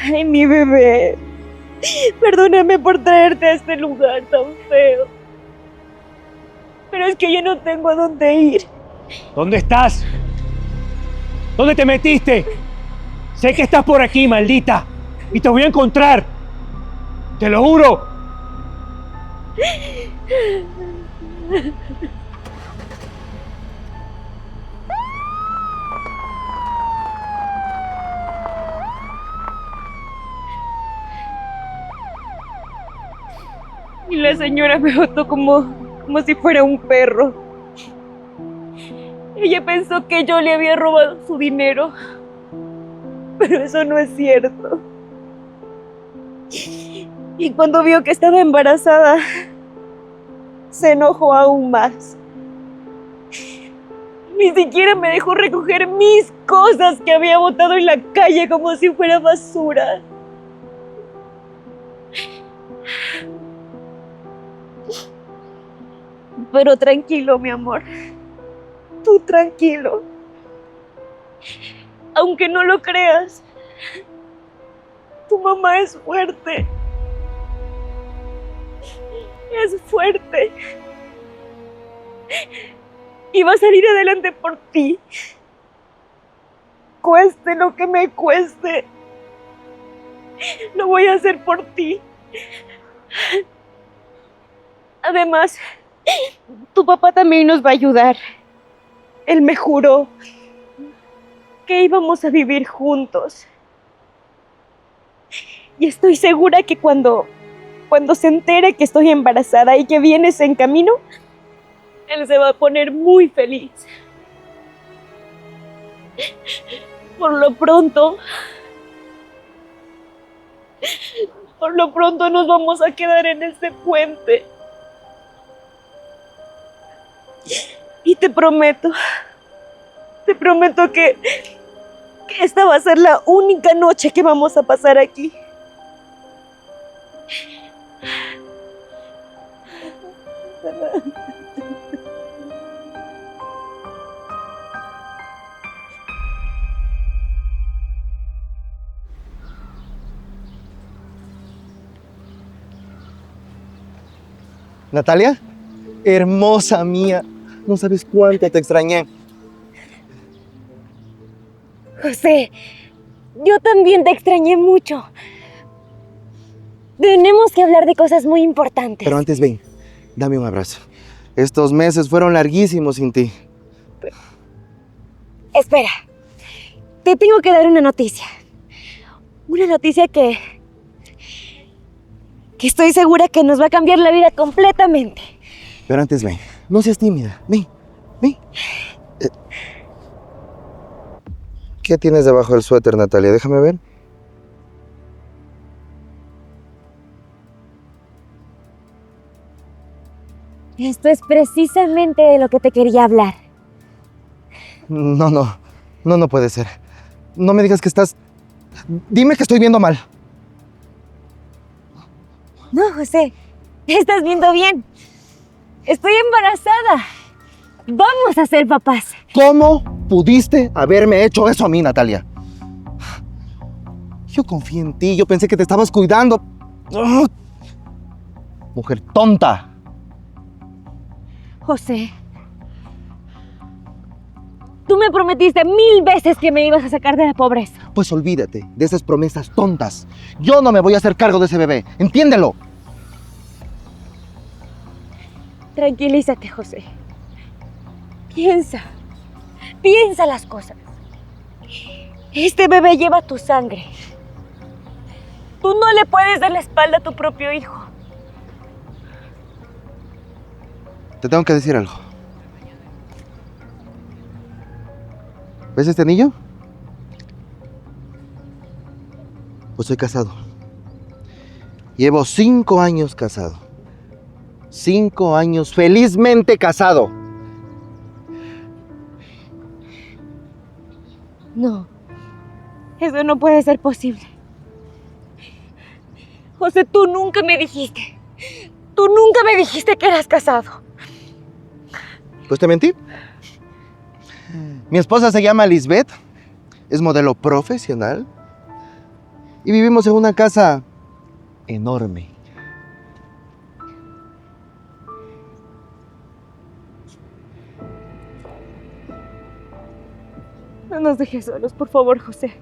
Ay, mi bebé. Perdóname por traerte a este lugar tan feo. Pero es que yo no tengo a dónde ir. ¿Dónde estás? ¿Dónde te metiste? Sé que estás por aquí, maldita. Y te voy a encontrar. Te lo juro. Y la señora me botó como si fuera un perro. Ella pensó que yo le había robado su dinero. Pero eso no es cierto. Y cuando vio que estaba embarazada, se enojó aún más. Ni siquiera me dejó recoger mis cosas que había botado en la calle como si fuera basura. Pero tranquilo, mi amor. Tú tranquilo. Aunque no lo creas, tu mamá es fuerte. Es fuerte. Y va a salir adelante por ti. Cueste lo que me cueste. Lo voy a hacer por ti. Además, tu papá también nos va a ayudar. Él me juró que íbamos a vivir juntos. Y estoy segura que cuando se entere que estoy embarazada y que vienes en camino, él se va a poner muy feliz. Por lo pronto nos vamos a quedar en este puente. Y te prometo que esta va a ser la única noche que vamos a pasar aquí. Natalia, hermosa mía, no sabes cuánto te extrañé. José, yo también te extrañé mucho. Tenemos que hablar de cosas muy importantes. Pero antes ven, dame un abrazo. Estos meses fueron larguísimos sin ti. Espera, te tengo que dar una noticia. Una noticia que estoy segura que nos va a cambiar la vida completamente. Pero antes ven, no seas tímida, ven. ¿Qué tienes debajo del suéter, Natalia? Déjame ver. Esto es precisamente de lo que te quería hablar. No puede ser. No me digas que estás... Dime que estoy viendo mal. No, José, estás viendo bien. Estoy embarazada. Vamos a ser papás. ¿Cómo pudiste haberme hecho eso a mí, Natalia? Yo confié en ti, yo pensé que te estabas cuidando. ¡Ugh! Mujer tonta. José, tú me prometiste 1000 veces que me ibas a sacar de la pobreza. Pues olvídate de esas promesas tontas. Yo no me voy a hacer cargo de ese bebé, entiéndelo. Tranquilízate, José. Piensa las cosas. Este bebé lleva tu sangre. Tú no le puedes dar la espalda a tu propio hijo. Te tengo que decir algo. ¿Ves este anillo? Pues soy casado. Llevo 5 años casado. 5 años felizmente casado. No, eso no puede ser posible. José, tú nunca me dijiste que eras casado. Pues te mentí. Mi esposa se llama Lisbeth, es modelo profesional Y vivimos en una casa enorme. No nos dejes solos, por favor, José.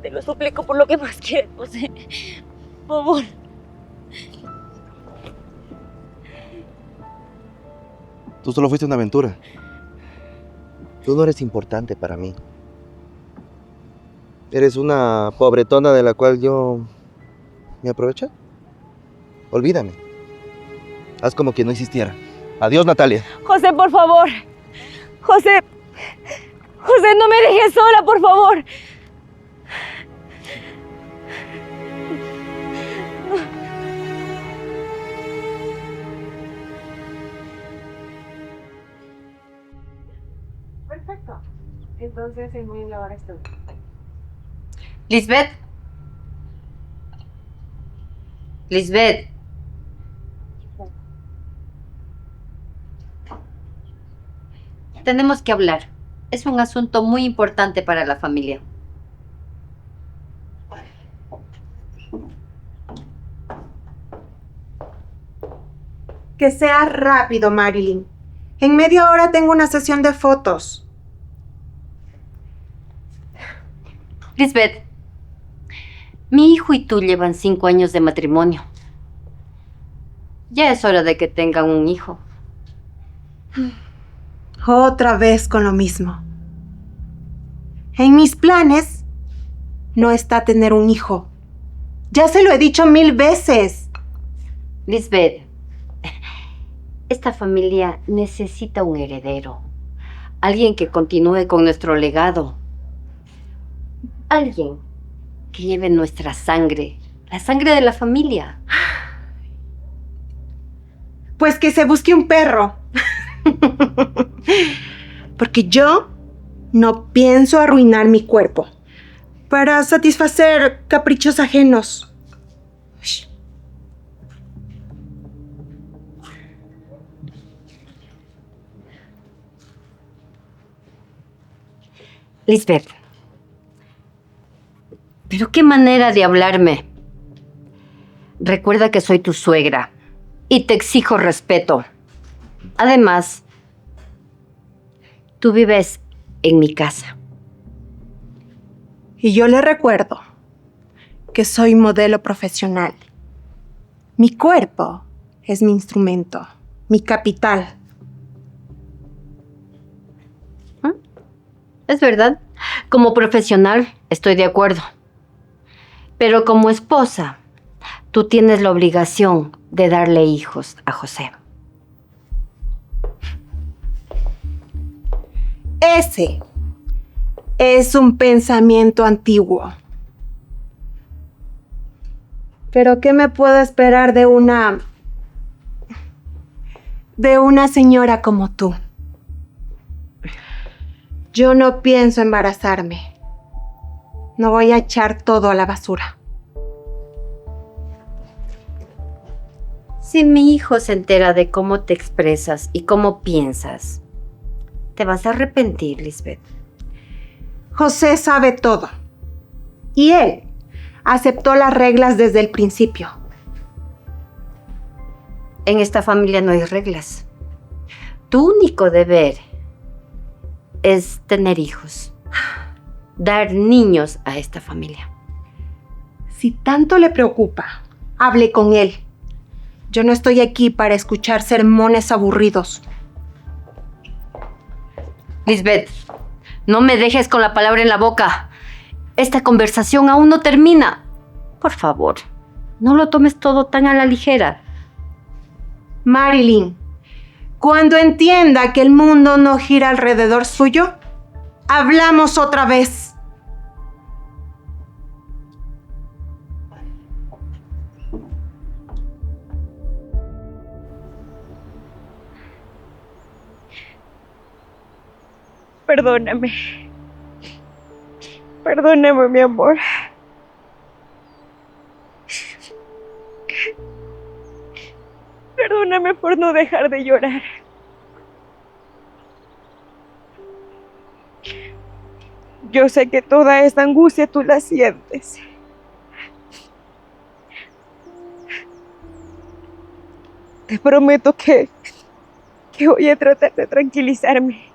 Te lo suplico por lo que más quieres, José. Por favor. Tú solo fuiste una aventura. Tú no eres importante para mí. Eres una pobretona de la cual yo me aproveché. Olvídame. Haz como que no existiera. Adiós, Natalia. José, por favor. José. José, no me dejes sola, por favor. Perfecto. Entonces, en muy ahora estoy. Lisbeth. Lisbeth. Tenemos que hablar. Es un asunto muy importante para la familia. Que sea rápido, Marilyn. En media hora tengo una sesión de fotos. Lisbeth, mi hijo y tú llevan 5 años de matrimonio. Ya es hora de que tengan un hijo. Otra vez con lo mismo. En mis planes no está tener un hijo. Ya se lo he dicho 1000 veces. Lisbeth, esta familia necesita un heredero. Alguien que continúe con nuestro legado. Alguien que lleve nuestra sangre, la sangre de la familia. Pues que se busque un perro. Porque yo no pienso arruinar mi cuerpo para satisfacer caprichos ajenos. Lisbeth, pero qué manera de hablarme. Recuerda que soy tu suegra y te exijo respeto. Además, tú vives en mi casa. Y yo le recuerdo que soy modelo profesional. Mi cuerpo es mi instrumento, mi capital. Es verdad, como profesional estoy de acuerdo. Pero como esposa, tú tienes la obligación de darle hijos a José. Ese es un pensamiento antiguo. Pero ¿qué me puedo esperar de una señora como tú? Yo no pienso embarazarme. No voy a echar todo a la basura. Si mi hijo se entera de cómo te expresas y cómo piensas, te vas a arrepentir, Lisbeth. José sabe todo. Y él aceptó las reglas desde el principio. En esta familia no hay reglas. Tu único deber es tener hijos. Dar niños a esta familia. Si tanto le preocupa, hable con él. Yo no estoy aquí para escuchar sermones aburridos. Lisbeth, no me dejes con la palabra en la boca. Esta conversación aún no termina. Por favor, no lo tomes todo tan a la ligera. Marilyn, cuando entienda que el mundo no gira alrededor suyo, hablamos otra vez. Perdóname. Perdóname, mi amor. Perdóname por no dejar de llorar. Yo sé que toda esta angustia tú la sientes. Te prometo que voy a tratar de tranquilizarme.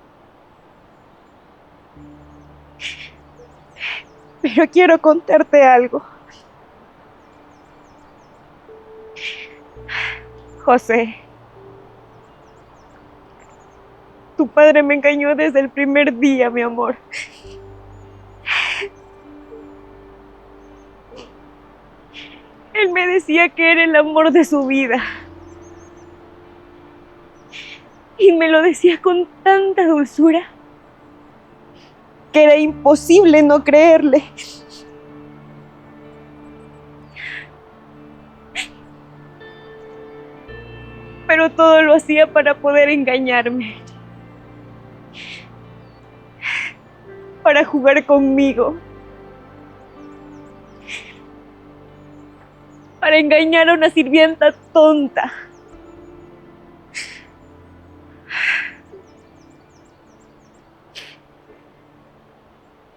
Pero quiero contarte algo. José, tu padre me engañó desde el primer día, mi amor. Él me decía que era el amor de su vida. Y me lo decía con tanta dulzura que era imposible no creerle. Pero todo lo hacía para poder engañarme. Para jugar conmigo. Para engañar a una sirvienta tonta.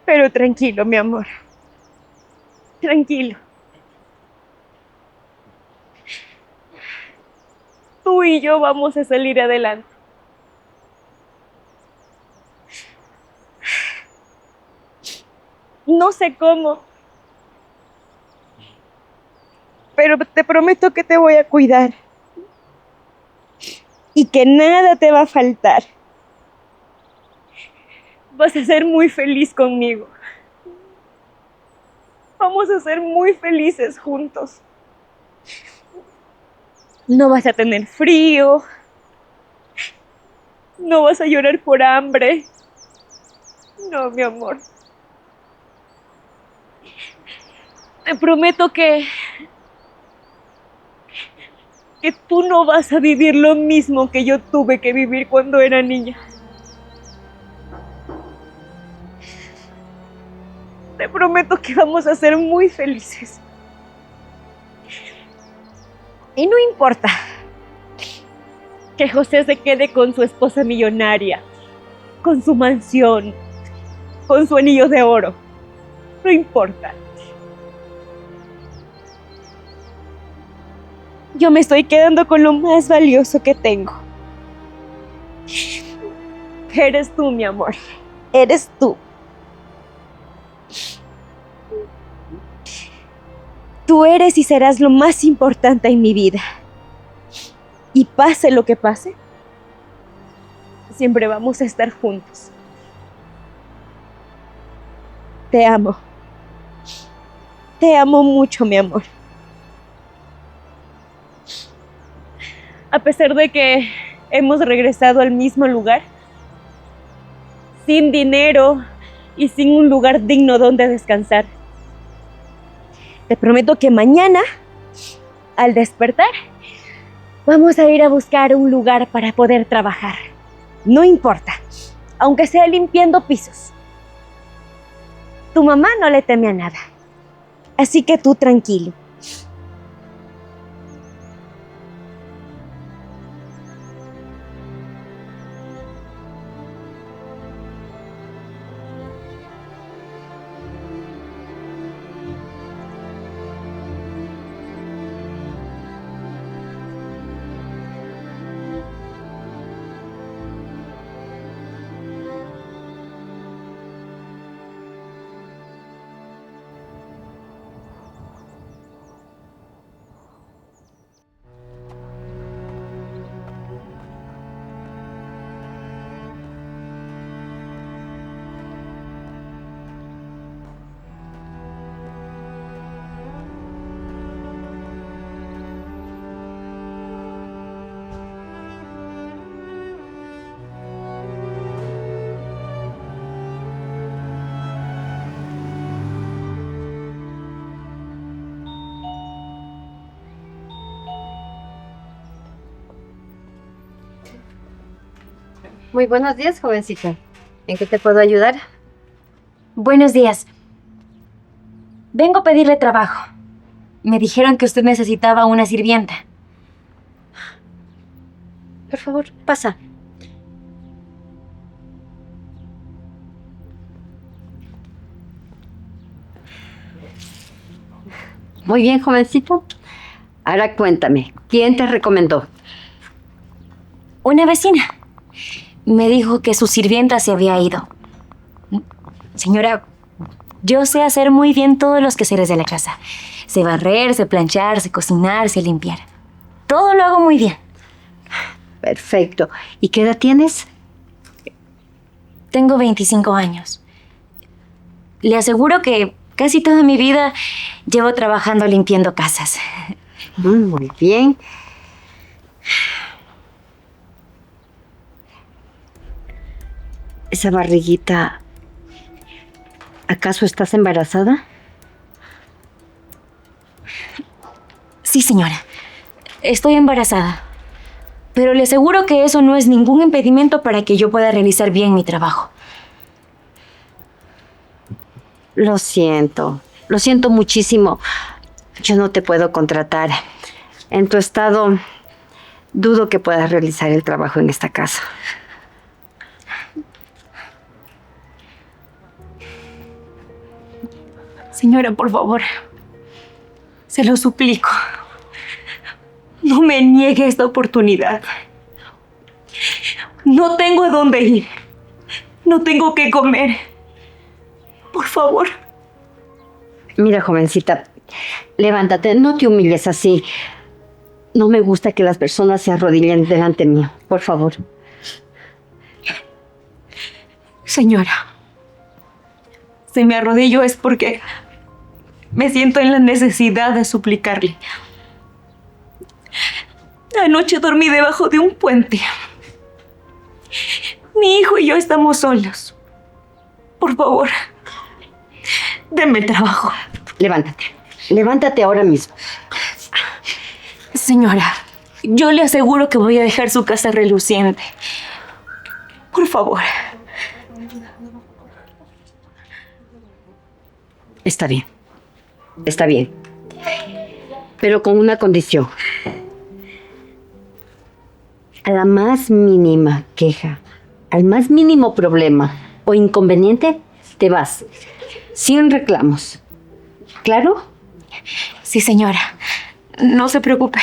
Pero tranquilo, mi amor. Tranquilo. Tú y yo vamos a salir adelante. No sé cómo, pero te prometo que te voy a cuidar y que nada te va a faltar. Vas a ser muy feliz conmigo. Vamos a ser muy felices juntos. No vas a tener frío. No vas a llorar por hambre. No, mi amor. Te prometo que tú no vas a vivir lo mismo que yo tuve que vivir cuando era niña. Te prometo que vamos a ser muy felices. Y no importa que José se quede con su esposa millonaria, con su mansión, con su anillo de oro. No importa. Yo me estoy quedando con lo más valioso que tengo. Eres tú, mi amor. Eres tú. Tú eres y serás lo más importante en mi vida. Y pase lo que pase, siempre vamos a estar juntos. Te amo. Te amo mucho, mi amor. A pesar de que hemos regresado al mismo lugar, sin dinero y sin un lugar digno donde descansar. Te prometo que mañana, al despertar, vamos a ir a buscar un lugar para poder trabajar. No importa, aunque sea limpiando pisos. Tu mamá no le teme a nada. Así que tú tranquilo. Muy buenos días, jovencita. ¿En qué te puedo ayudar? Buenos días. Vengo a pedirle trabajo. Me dijeron que usted necesitaba una sirvienta. Por favor, pasa. Muy bien, jovencito. Ahora cuéntame, ¿quién te recomendó? Una vecina. Me dijo que su sirvienta se había ido. Señora, yo sé hacer muy bien todos los quehaceres de la casa. Sé barrer, sé planchar, sé cocinar, sé limpiar. Todo lo hago muy bien. Perfecto. ¿Y qué edad tienes? Tengo 25 años. Le aseguro que casi toda mi vida llevo trabajando limpiando casas. Muy bien. Esa barriguita, ¿acaso estás embarazada? Sí, señora. Estoy embarazada. Pero le aseguro que eso no es ningún impedimento para que yo pueda realizar bien mi trabajo. Lo siento muchísimo. Yo no te puedo contratar. En tu estado, dudo que puedas realizar el trabajo en esta casa. Señora, por favor. Se lo suplico. No me niegue esta oportunidad. No tengo a dónde ir. No tengo qué comer. Por favor. Mira, jovencita, levántate, no te humilles así. No me gusta que las personas se arrodillen delante mío, por favor. Señora, si me arrodillo es porque me siento en la necesidad de suplicarle. Anoche dormí debajo de un puente. Mi hijo y yo estamos solos. Por favor, denme trabajo. Levántate ahora mismo. Señora, yo le aseguro que voy a dejar su casa reluciente. Por favor. Está bien, pero con una condición. A la más mínima queja, al más mínimo problema o inconveniente, te vas, sin reclamos. ¿Claro? Sí, señora. No se preocupe.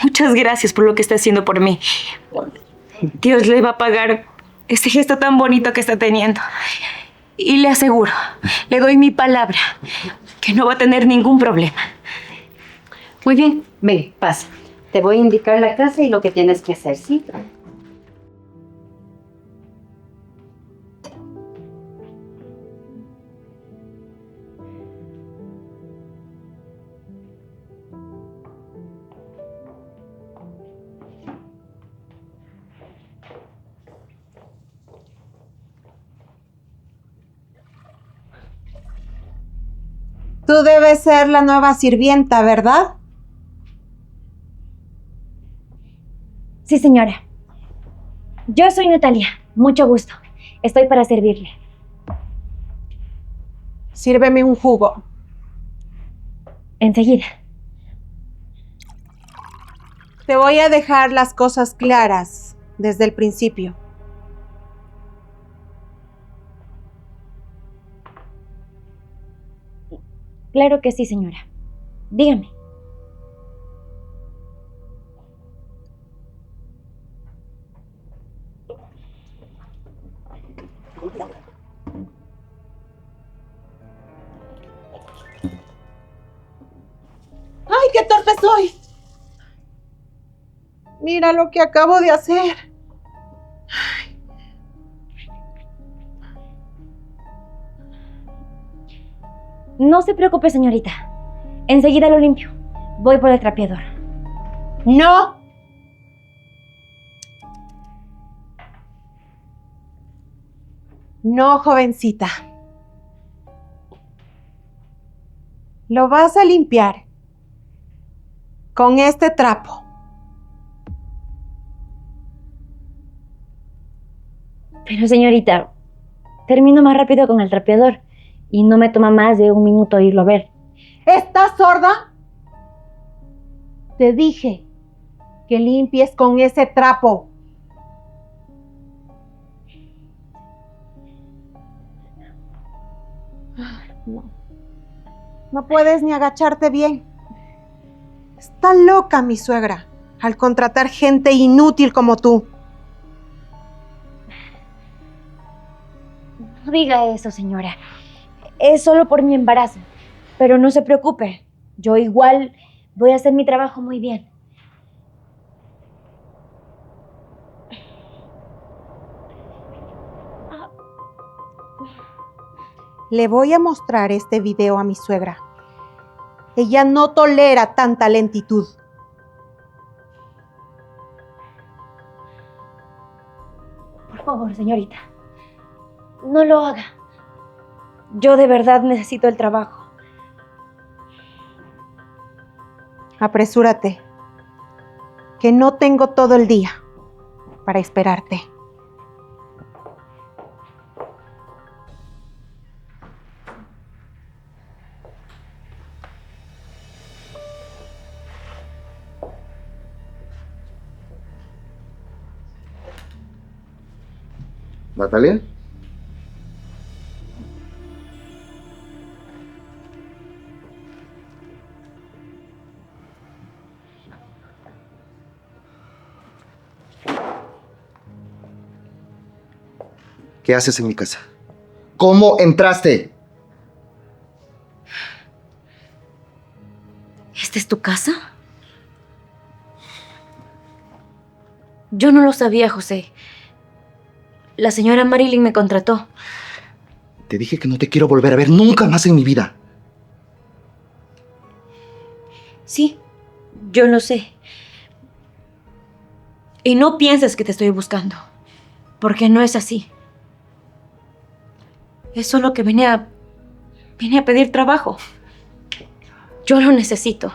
Muchas gracias por lo que está haciendo por mí. Dios le va a pagar ese gesto tan bonito que está teniendo. Y le aseguro, le doy mi palabra, que no va a tener ningún problema. Muy bien, ven, pasa. Te voy a indicar la casa y lo que tienes que hacer, ¿sí? Tú debes ser la nueva sirvienta, ¿verdad? Sí, señora. Yo soy Natalia. Mucho gusto. Estoy para servirle. Sírveme un jugo. Enseguida. Te voy a dejar las cosas claras desde el principio. Claro que sí, señora. Dígame. ¡Ay, qué torpe soy! Mira lo que acabo de hacer. No se preocupe, señorita. Enseguida lo limpio. Voy por el trapeador. ¡No! No, jovencita. Lo vas a limpiar con este trapo. Pero, señorita, termino más rápido con el trapeador y no me toma más de 1 minuto irlo a ver. ¿Estás sorda? Te dije que limpies con ese trapo. No. No puedes ni agacharte bien. Está loca mi suegra. al contratar gente inútil como tú. No diga eso, señora. Es solo por mi embarazo. Pero no se preocupe. Yo igual voy a hacer mi trabajo muy bien. Le voy a mostrar este video a mi suegra. Ella no tolera tanta lentitud. Por favor, señorita. No lo haga. Yo de verdad necesito el trabajo. Apresúrate, que no tengo todo el día para esperarte. ¿Natalia? ¿Qué haces en mi casa? ¿Cómo entraste? ¿Esta es tu casa? Yo no lo sabía, José. La señora Marilyn me contrató. Te dije que no te quiero volver a ver nunca más en mi vida. Sí, yo lo sé. Y no pienses que te estoy buscando, porque no es así. Es solo que vine a pedir trabajo. Yo lo necesito.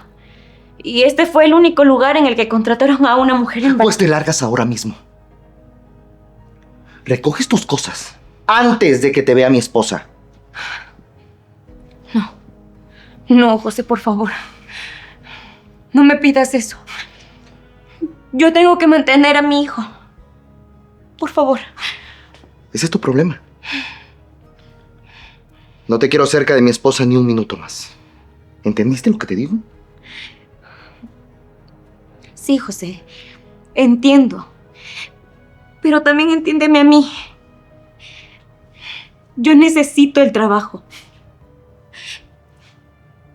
Y este fue el único lugar en el que contrataron a una mujer embarazada. Pues te largas ahora mismo. Recoges tus cosas antes de que te vea mi esposa. No, José, por favor. No me pidas eso. Yo tengo que mantener a mi hijo. Por favor. Ese es tu problema. No te quiero cerca de mi esposa ni un minuto más. ¿Entendiste lo que te digo? Sí, José. Entiendo. Pero también entiéndeme a mí. Yo necesito el trabajo.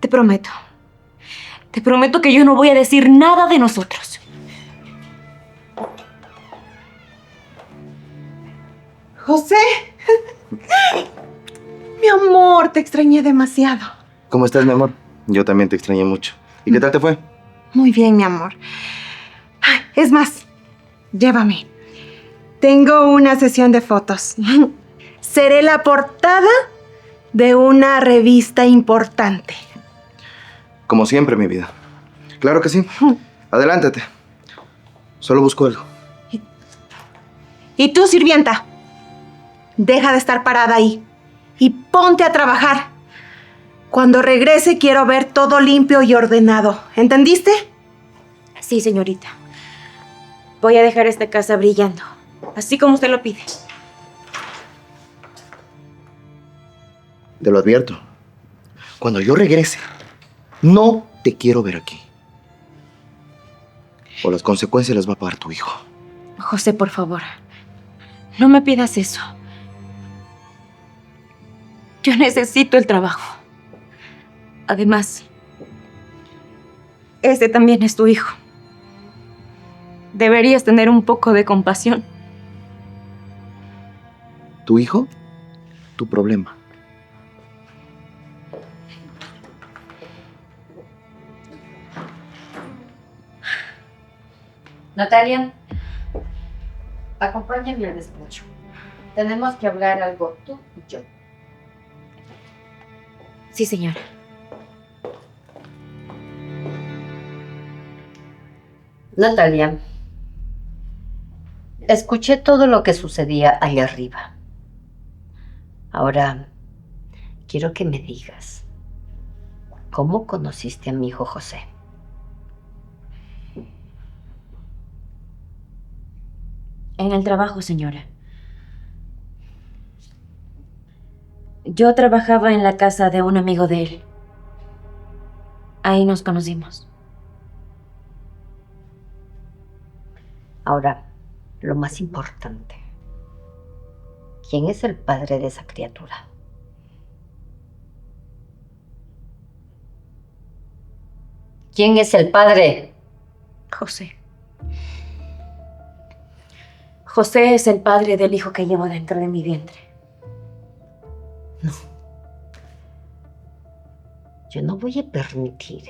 Te prometo. Te prometo que yo no voy a decir nada de nosotros. José. Mi amor, te extrañé demasiado. ¿Cómo estás, mi amor? Yo también te extrañé mucho. ¿Y qué tal te fue? Muy bien, mi amor. Ay, es más, llévame. Tengo una sesión de fotos. Seré la portada de una revista importante. Como siempre, mi vida. Claro que sí. Adelántate. Solo busco algo. Y tú, sirvienta, deja de estar parada ahí y ponte a trabajar. Cuando regrese quiero ver todo limpio y ordenado. ¿Entendiste? Sí, señorita. Voy a dejar esta casa brillando, así como usted lo pide. Te lo advierto. Cuando yo regrese, no te quiero ver aquí. O las consecuencias las va a pagar tu hijo. José, por favor, no me pidas eso. Yo necesito el trabajo. Además, este también es tu hijo. Deberías tener un poco de compasión. ¿Tu hijo? Tu problema. Natalia, acompáñame al despacho. Tenemos que hablar algo tú y yo. Sí, señora. Natalia, escuché todo lo que sucedía allá arriba. Ahora, quiero que me digas, ¿cómo conociste a mi hijo José? En el trabajo, señora. Yo trabajaba en la casa de un amigo de él. Ahí nos conocimos. Ahora, lo más importante. ¿Quién es el padre de esa criatura? ¿Quién es el padre? José. José es el padre del hijo que llevo dentro de mi vientre. No. Yo no voy a permitir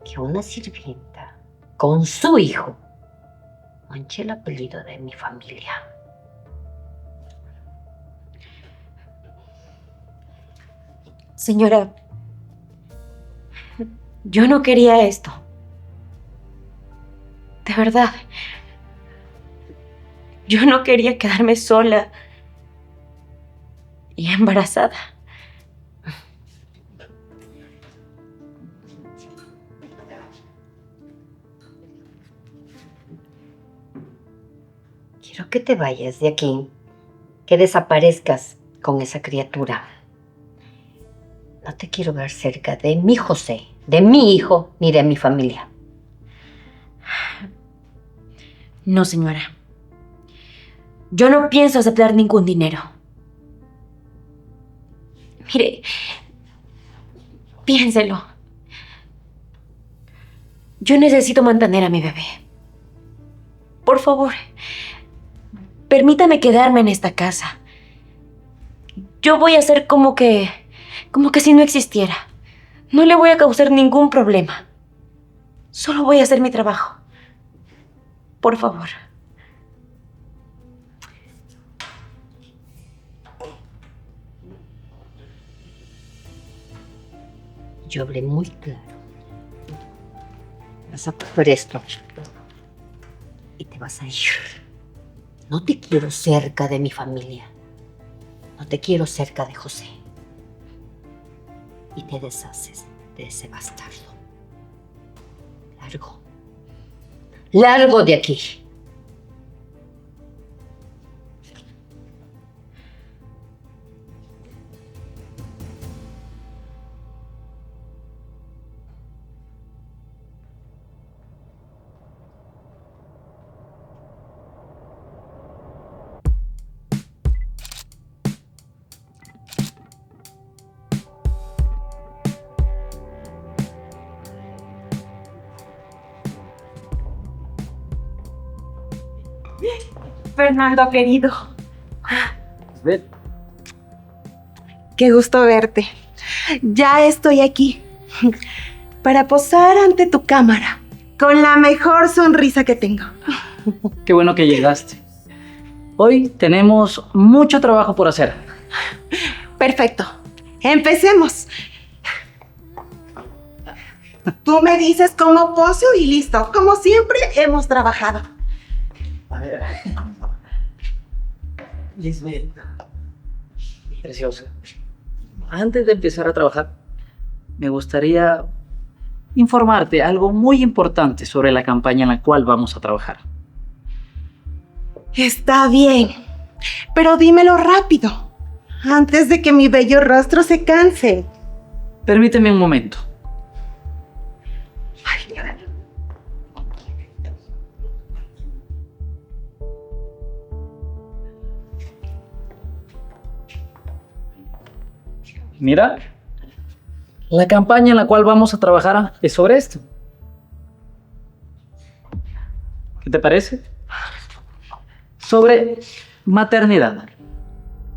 que una sirvienta con su hijo manche el apellido de mi familia. Señora, yo no quería esto. De verdad. Yo no quería quedarme sola y embarazada. Quiero que te vayas de aquí, que desaparezcas con esa criatura. No te quiero ver cerca de mi José, de mi hijo, ni de mi familia. No, señora. Yo no pienso aceptar ningún dinero. Mire, piénselo. Yo necesito mantener a mi bebé. Por favor, permítame quedarme en esta casa. Yo voy a hacer como que si no existiera. No le voy a causar ningún problema. Solo voy a hacer mi trabajo. Por favor. Yo hablé muy claro. Vas a coger esto y te vas a ir. No te quiero cerca de mi familia. No te quiero cerca de José. Y te deshaces de ese bastardo. Largo. Largo de aquí. Fernando, querido. Ven. Qué gusto verte. Ya estoy aquí para posar ante tu cámara con la mejor sonrisa que tengo. Qué bueno que llegaste. Hoy tenemos mucho trabajo por hacer. Perfecto. Empecemos. Tú me dices cómo poso y listo. Como siempre hemos trabajado. A ver. Lisbeth. Preciosa. Antes de empezar a trabajar, me gustaría informarte algo muy importante sobre la campaña en la cual vamos a trabajar. Está bien, pero dímelo rápido, antes de que mi bello rostro se canse. Permíteme un momento. Ay, a ver. Mira, la campaña en la cual vamos a trabajar es sobre esto. ¿Qué te parece? Sobre maternidad.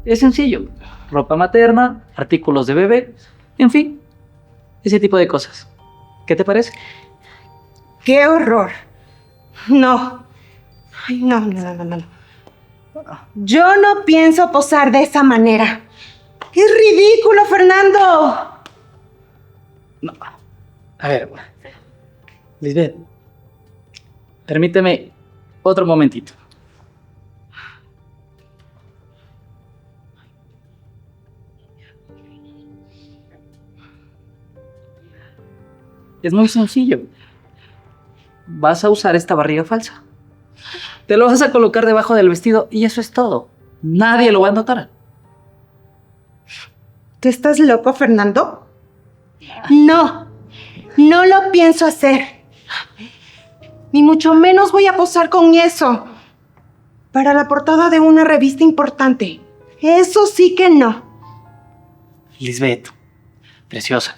Es sencillo. Ropa materna, artículos de bebé, en fin, ese tipo de cosas. ¿Qué te parece? ¡Qué horror! No. Ay, no. Yo no pienso posar de esa manera. ¡Es ridículo, Fernando! No. A ver, Lisbeth, permíteme otro momentito. Es muy sencillo. Vas a usar esta barriga falsa. Te lo vas a colocar debajo del vestido y eso es todo. Nadie lo va a notar. ¿Tú estás loco, Fernando? No lo pienso hacer. Ni mucho menos voy a posar con eso. Para la portada de una revista importante. Eso sí que no. Lisbeth, preciosa,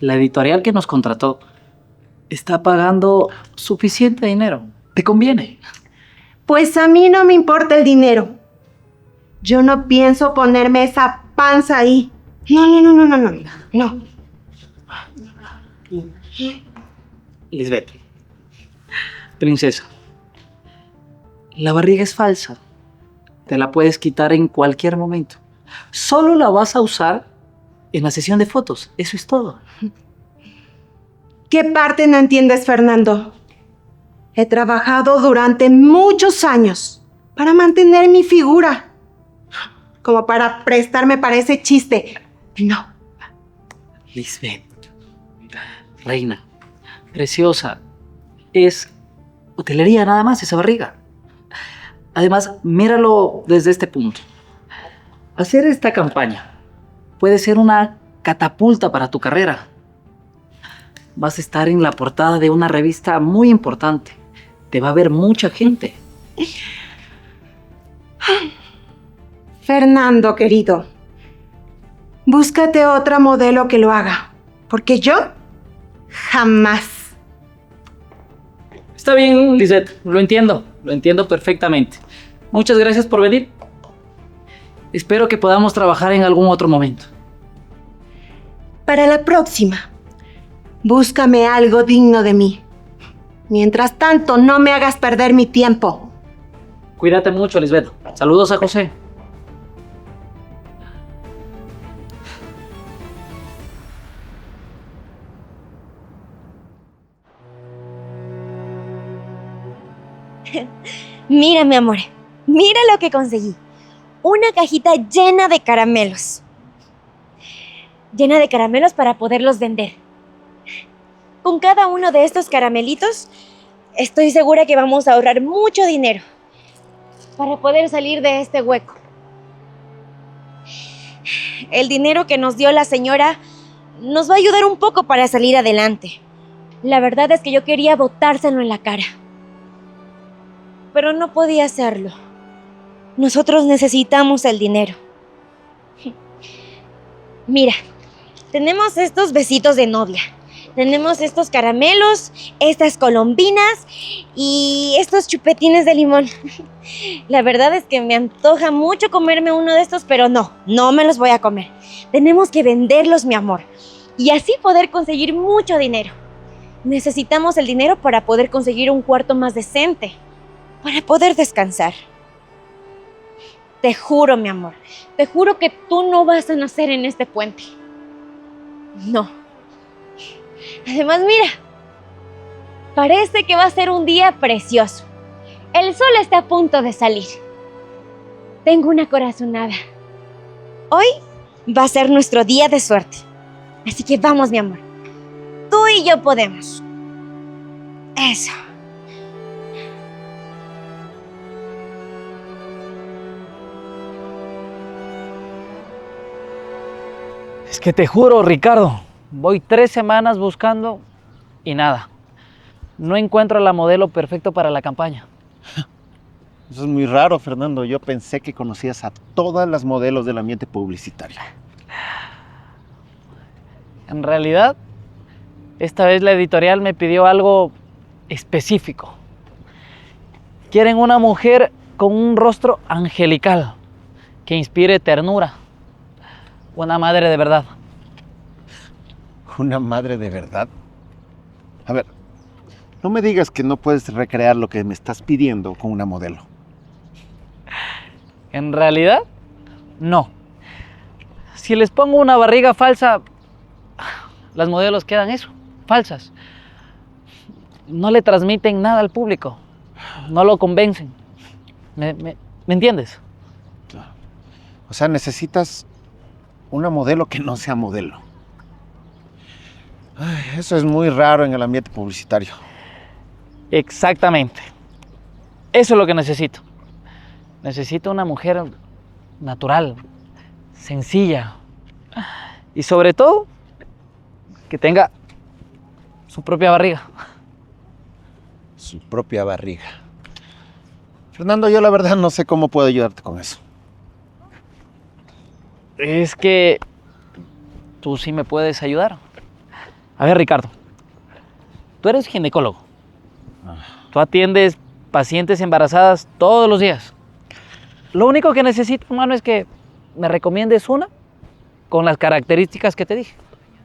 la editorial que nos contrató está pagando suficiente dinero. ¿Te conviene? Pues a mí no me importa el dinero. Yo no pienso ponerme esa panza ahí. No. Lisbeth, princesa, la barriga es falsa. Te la puedes quitar en cualquier momento. Solo la vas a usar en la sesión de fotos. Eso es todo. ¿Qué parte no entiendes, Fernando? He trabajado durante muchos años para mantener mi figura. Como para prestarme para ese chiste. No. Lisbeth, reina, preciosa, es hotelería nada más esa barriga. Además, míralo desde este punto. Hacer esta campaña puede ser una catapulta para tu carrera. Vas a estar en la portada de una revista muy importante. Te va a ver mucha gente. Fernando, querido, búscate otra modelo que lo haga. Porque yo jamás. Está bien, Lisbeth, lo entiendo perfectamente. Muchas gracias por venir. Espero que podamos trabajar en algún otro momento. Para la próxima, búscame algo digno de mí. Mientras tanto, no me hagas perder mi tiempo. Cuídate mucho, Lisbeth. Saludos a José. Mira, mi amor, mira lo que conseguí. Una cajita llena de caramelos. Llena de caramelos para poderlos vender. Con cada uno de estos caramelitos, estoy segura que vamos a ahorrar mucho dinero para poder salir de este hueco. El dinero que nos dio la señora nos va a ayudar un poco para salir adelante. La verdad es que yo quería botárselo en la cara, pero no podía hacerlo. Nosotros necesitamos el dinero. Mira, tenemos estos besitos de novia. Tenemos estos caramelos, estas colombinas y estos chupetines de limón. La verdad es que me antoja mucho comerme uno de estos, pero no me los voy a comer. Tenemos que venderlos, mi amor, y así poder conseguir mucho dinero. Necesitamos el dinero para poder conseguir un cuarto más decente, para poder descansar. Te juro, mi amor, te juro que tú no vas a nacer en este puente. No. Además, mira, parece que va a ser un día precioso. El sol está a punto de salir. Tengo una corazonada. Hoy va a ser nuestro día de suerte. Así que vamos, mi amor. Tú y yo podemos. Eso. Es que te juro, Ricardo, voy 3 semanas buscando y nada. No encuentro la modelo perfecta para la campaña. Eso es muy raro, Fernando. Yo pensé que conocías a todas las modelos del ambiente publicitario. En realidad, esta vez la editorial me pidió algo específico. Quieren una mujer con un rostro angelical, que inspire ternura. Una madre de verdad. ¿Una madre de verdad? A ver, no me digas que no puedes recrear lo que me estás pidiendo con una modelo. En realidad, no. Si les pongo una barriga falsa, las modelos quedan eso, falsas. No le transmiten nada al público. No lo convencen. ¿Me entiendes? O sea, necesitas una modelo que no sea modelo. Ay, eso es muy raro en el ambiente publicitario. Exactamente. Eso es lo que necesito. Necesito una mujer natural, sencilla y sobre todo que tenga su propia barriga. su propia barriga. Fernando, yo la verdad no sé cómo puedo ayudarte con eso. Es que tú sí me puedes ayudar. A ver, Ricardo, tú eres ginecólogo. Tú atiendes pacientes embarazadas todos los días. Lo único que necesito, hermano, es que me recomiendes una con las características que te dije.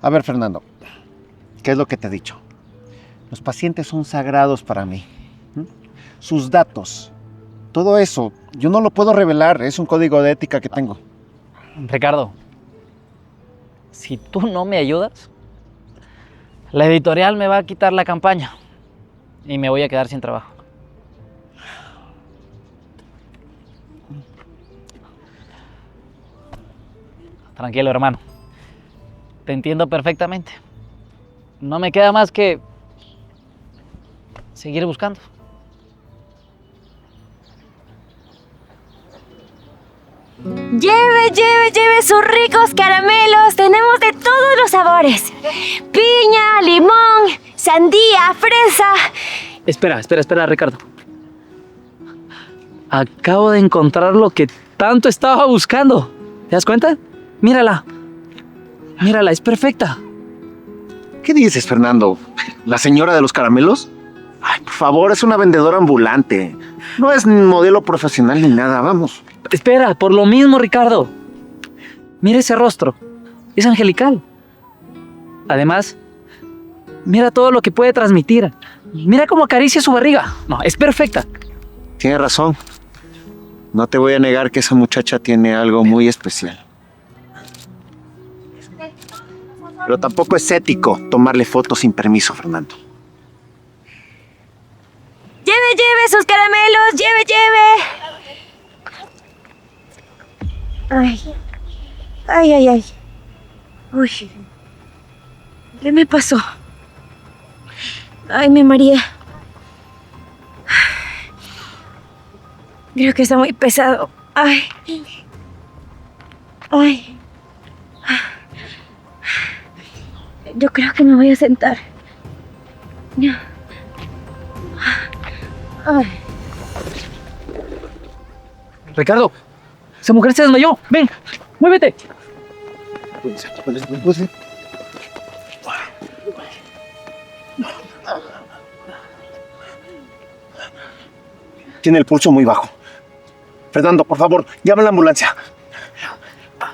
A ver, Fernando, ¿qué es lo que te he dicho? Los pacientes son sagrados para mí. Sus datos, todo eso, yo no lo puedo revelar, es un código de ética que tengo. Ricardo, si tú no me ayudas, la editorial me va a quitar la campaña y me voy a quedar sin trabajo. Tranquilo, hermano. Te entiendo perfectamente. No me queda más que seguir buscando. Lleve sus ricos caramelos. Tenemos de todos los sabores. Piña, limón, sandía, fresa. Espera, Ricardo. Acabo de encontrar lo que tanto estaba buscando. ¿Te das cuenta? Mírala. Mírala, es perfecta. ¿Qué dices, Fernando? ¿La señora de los caramelos? Ay, por favor, es una vendedora ambulante. No es ni modelo profesional ni nada, vamos. Espera, por lo mismo, Ricardo. Mira ese rostro. Es angelical. Además, mira todo lo que puede transmitir. Mira cómo acaricia su barriga. No, es perfecta. Tienes razón. No te voy a negar que esa muchacha tiene algo muy especial. Pero tampoco es ético tomarle fotos sin permiso, Fernando. Lleve sus caramelos. Ay. Uy. ¿Qué me pasó? Ay, me mareé. Creo que está muy pesado. Ay. Yo creo que me voy a sentar. Ay. Ricardo, esa mujer se desmayó. Ven, muévete. Tiene el pulso muy bajo. Fernando, por favor, llama a la ambulancia.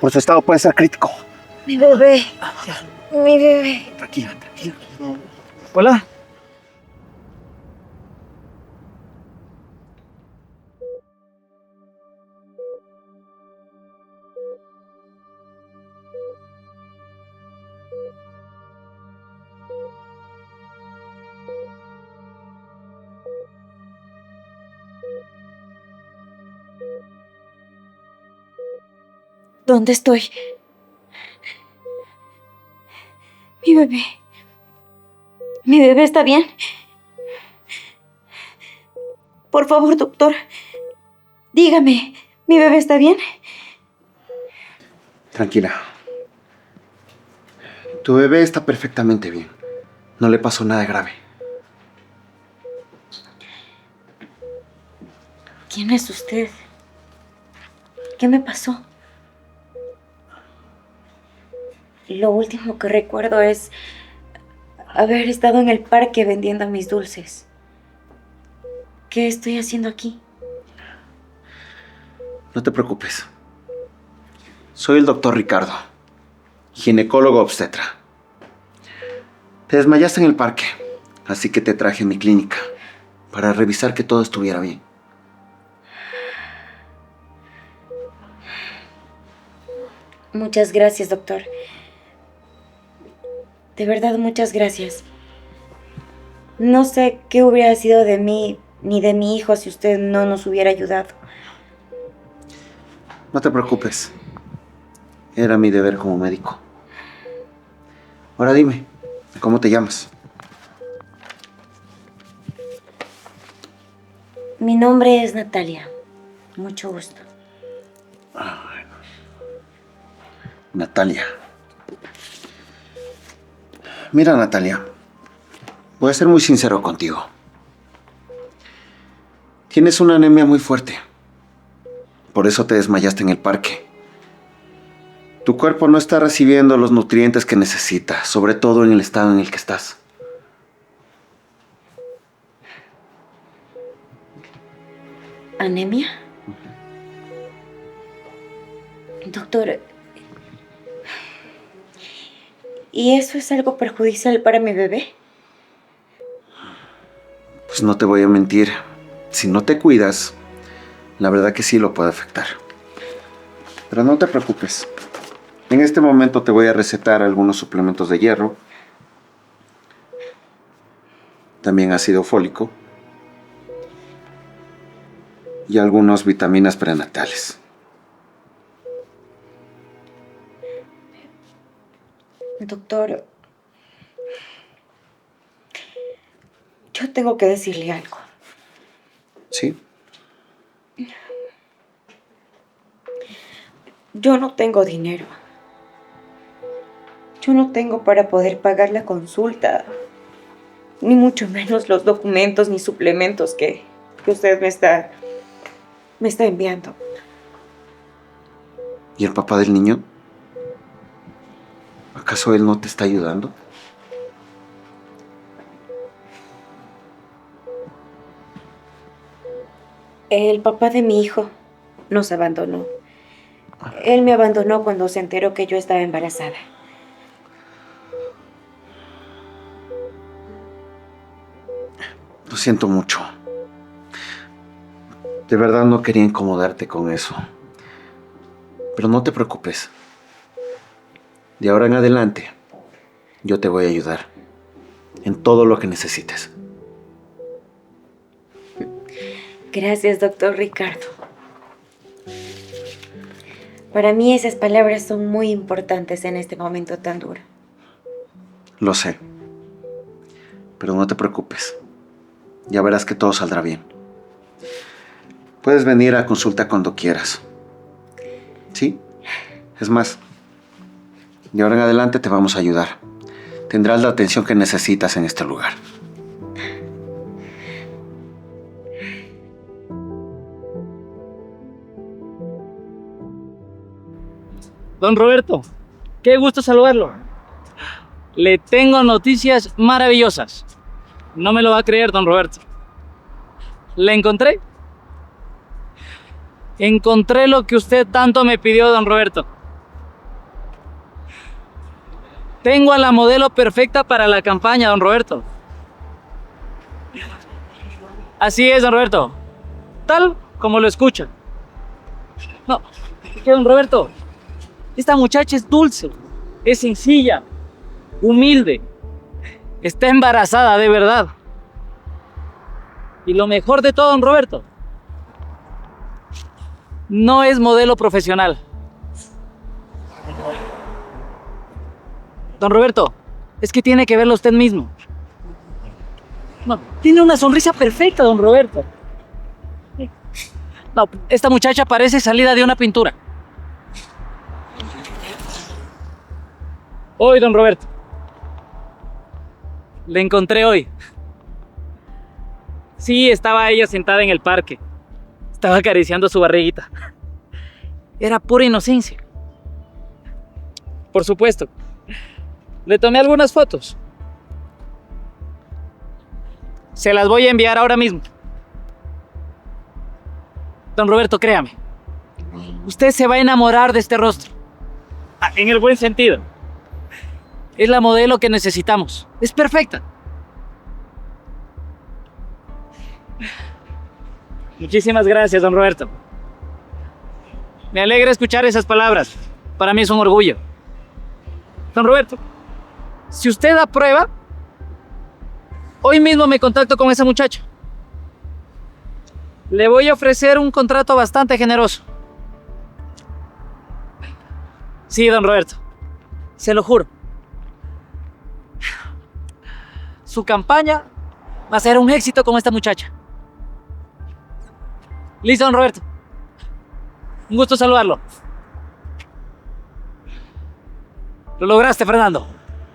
Por su estado puede ser crítico. Mi bebé. Tranquila. Hola. ¿Dónde estoy? Mi bebé. ¿Mi bebé está bien? Por favor, doctor. Dígame, ¿mi bebé está bien? Tranquila. Tu bebé está perfectamente bien. No le pasó nada grave. ¿Quién es usted? ¿Qué me pasó? Lo último que recuerdo es haber estado en el parque vendiendo mis dulces. ¿Qué estoy haciendo aquí? No te preocupes. Soy el doctor Ricardo, ginecólogo obstetra. Te desmayaste en el parque, así que te traje a mi clínica para revisar que todo estuviera bien. Muchas gracias, doctor. De verdad, muchas gracias. No sé qué hubiera sido de mí ni de mi hijo si usted no nos hubiera ayudado. No te preocupes. Era mi deber como médico. Ahora dime, ¿cómo te llamas? Mi nombre es Natalia. Mucho gusto. Natalia. Mira, Natalia, voy a ser muy sincero contigo. Tienes una anemia muy fuerte. Por eso te desmayaste en el parque. Tu cuerpo no está recibiendo los nutrientes que necesita, sobre todo en el estado en el que estás. ¿Anemia? Doctor, ¿y eso es algo perjudicial para mi bebé? Pues no te voy a mentir. Si no te cuidas, la verdad que sí lo puede afectar. Pero no te preocupes. En este momento te voy a recetar algunos suplementos de hierro. También ácido fólico. Y algunas vitaminas prenatales. Doctor, yo tengo que decirle algo. ¿Sí? Yo no tengo dinero. Yo no tengo para poder pagar la consulta, ni mucho menos los documentos ni suplementos que usted me está enviando. ¿Y el papá del niño? ¿Acaso él no te está ayudando? El papá de mi hijo nos abandonó. Él me abandonó cuando se enteró que yo estaba embarazada. Lo siento mucho. De verdad no quería incomodarte con eso. Pero no te preocupes. De ahora en adelante, yo te voy a ayudar en todo lo que necesites. Gracias, doctor Ricardo. Para mí esas palabras son muy importantes en este momento tan duro. Lo sé. Pero no te preocupes. Ya verás que todo saldrá bien. Puedes venir a consulta cuando quieras. ¿Sí? Es más, de ahora en adelante te vamos a ayudar. Tendrás la atención que necesitas en este lugar. Don Roberto, qué gusto saludarlo. Le tengo noticias maravillosas. No me lo va a creer, don Roberto. ¿Le encontré? Encontré lo que usted tanto me pidió, don Roberto. Tengo a la modelo perfecta para la campaña, don Roberto. Así es, don Roberto. Tal como lo escucha. No, que don Roberto, esta muchacha es dulce, es sencilla, humilde. Está embarazada, de verdad. Y lo mejor de todo, don Roberto, no es modelo profesional. Don Roberto, es que tiene que verlo usted mismo. No, tiene una sonrisa perfecta, don Roberto. No, esta muchacha parece salida de una pintura. Hoy, don Roberto, la encontré hoy. Sí, estaba ella sentada en el parque. Estaba acariciando su barriguita. Era pura inocencia. Por supuesto. Le tomé algunas fotos. Se las voy a enviar ahora mismo. Don Roberto, créame. Usted se va a enamorar de este rostro. En el buen sentido. Es la modelo que necesitamos. Es perfecta. Muchísimas gracias, don Roberto. Me alegra escuchar esas palabras. Para mí es un orgullo. Don Roberto, si usted aprueba, hoy mismo me contacto con esa muchacha. Le voy a ofrecer un contrato bastante generoso. Sí, don Roberto. Se lo juro. Su campaña va a ser un éxito con esta muchacha. Listo, don Roberto. Un gusto saludarlo. Lo lograste, Fernando.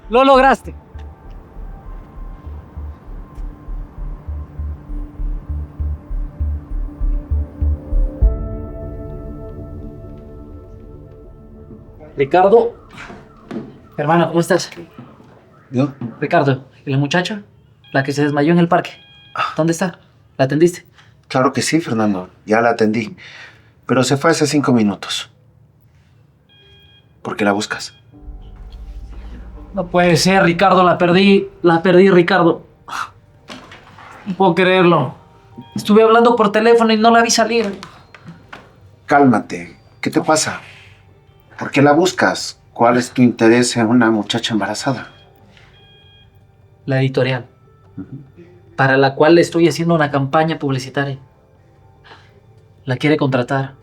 Lo lograste. Ricardo. Hermano, ¿cómo estás? ¿Yo? Ricardo, ¿y la muchacha? La que se desmayó en el parque. ¿Dónde está? ¿La atendiste? Claro que sí, Fernando. Ya la atendí. Pero se fue hace 5 minutos. ¿Por qué la buscas? No puede ser, Ricardo, la perdí, Ricardo. No puedo creerlo. Estuve hablando por teléfono y no la vi salir. Cálmate. ¿Qué te pasa? ¿Por qué la buscas? ¿Cuál es tu interés en una muchacha embarazada? La editorial, para la cual le estoy haciendo una campaña publicitaria. La quiere contratar.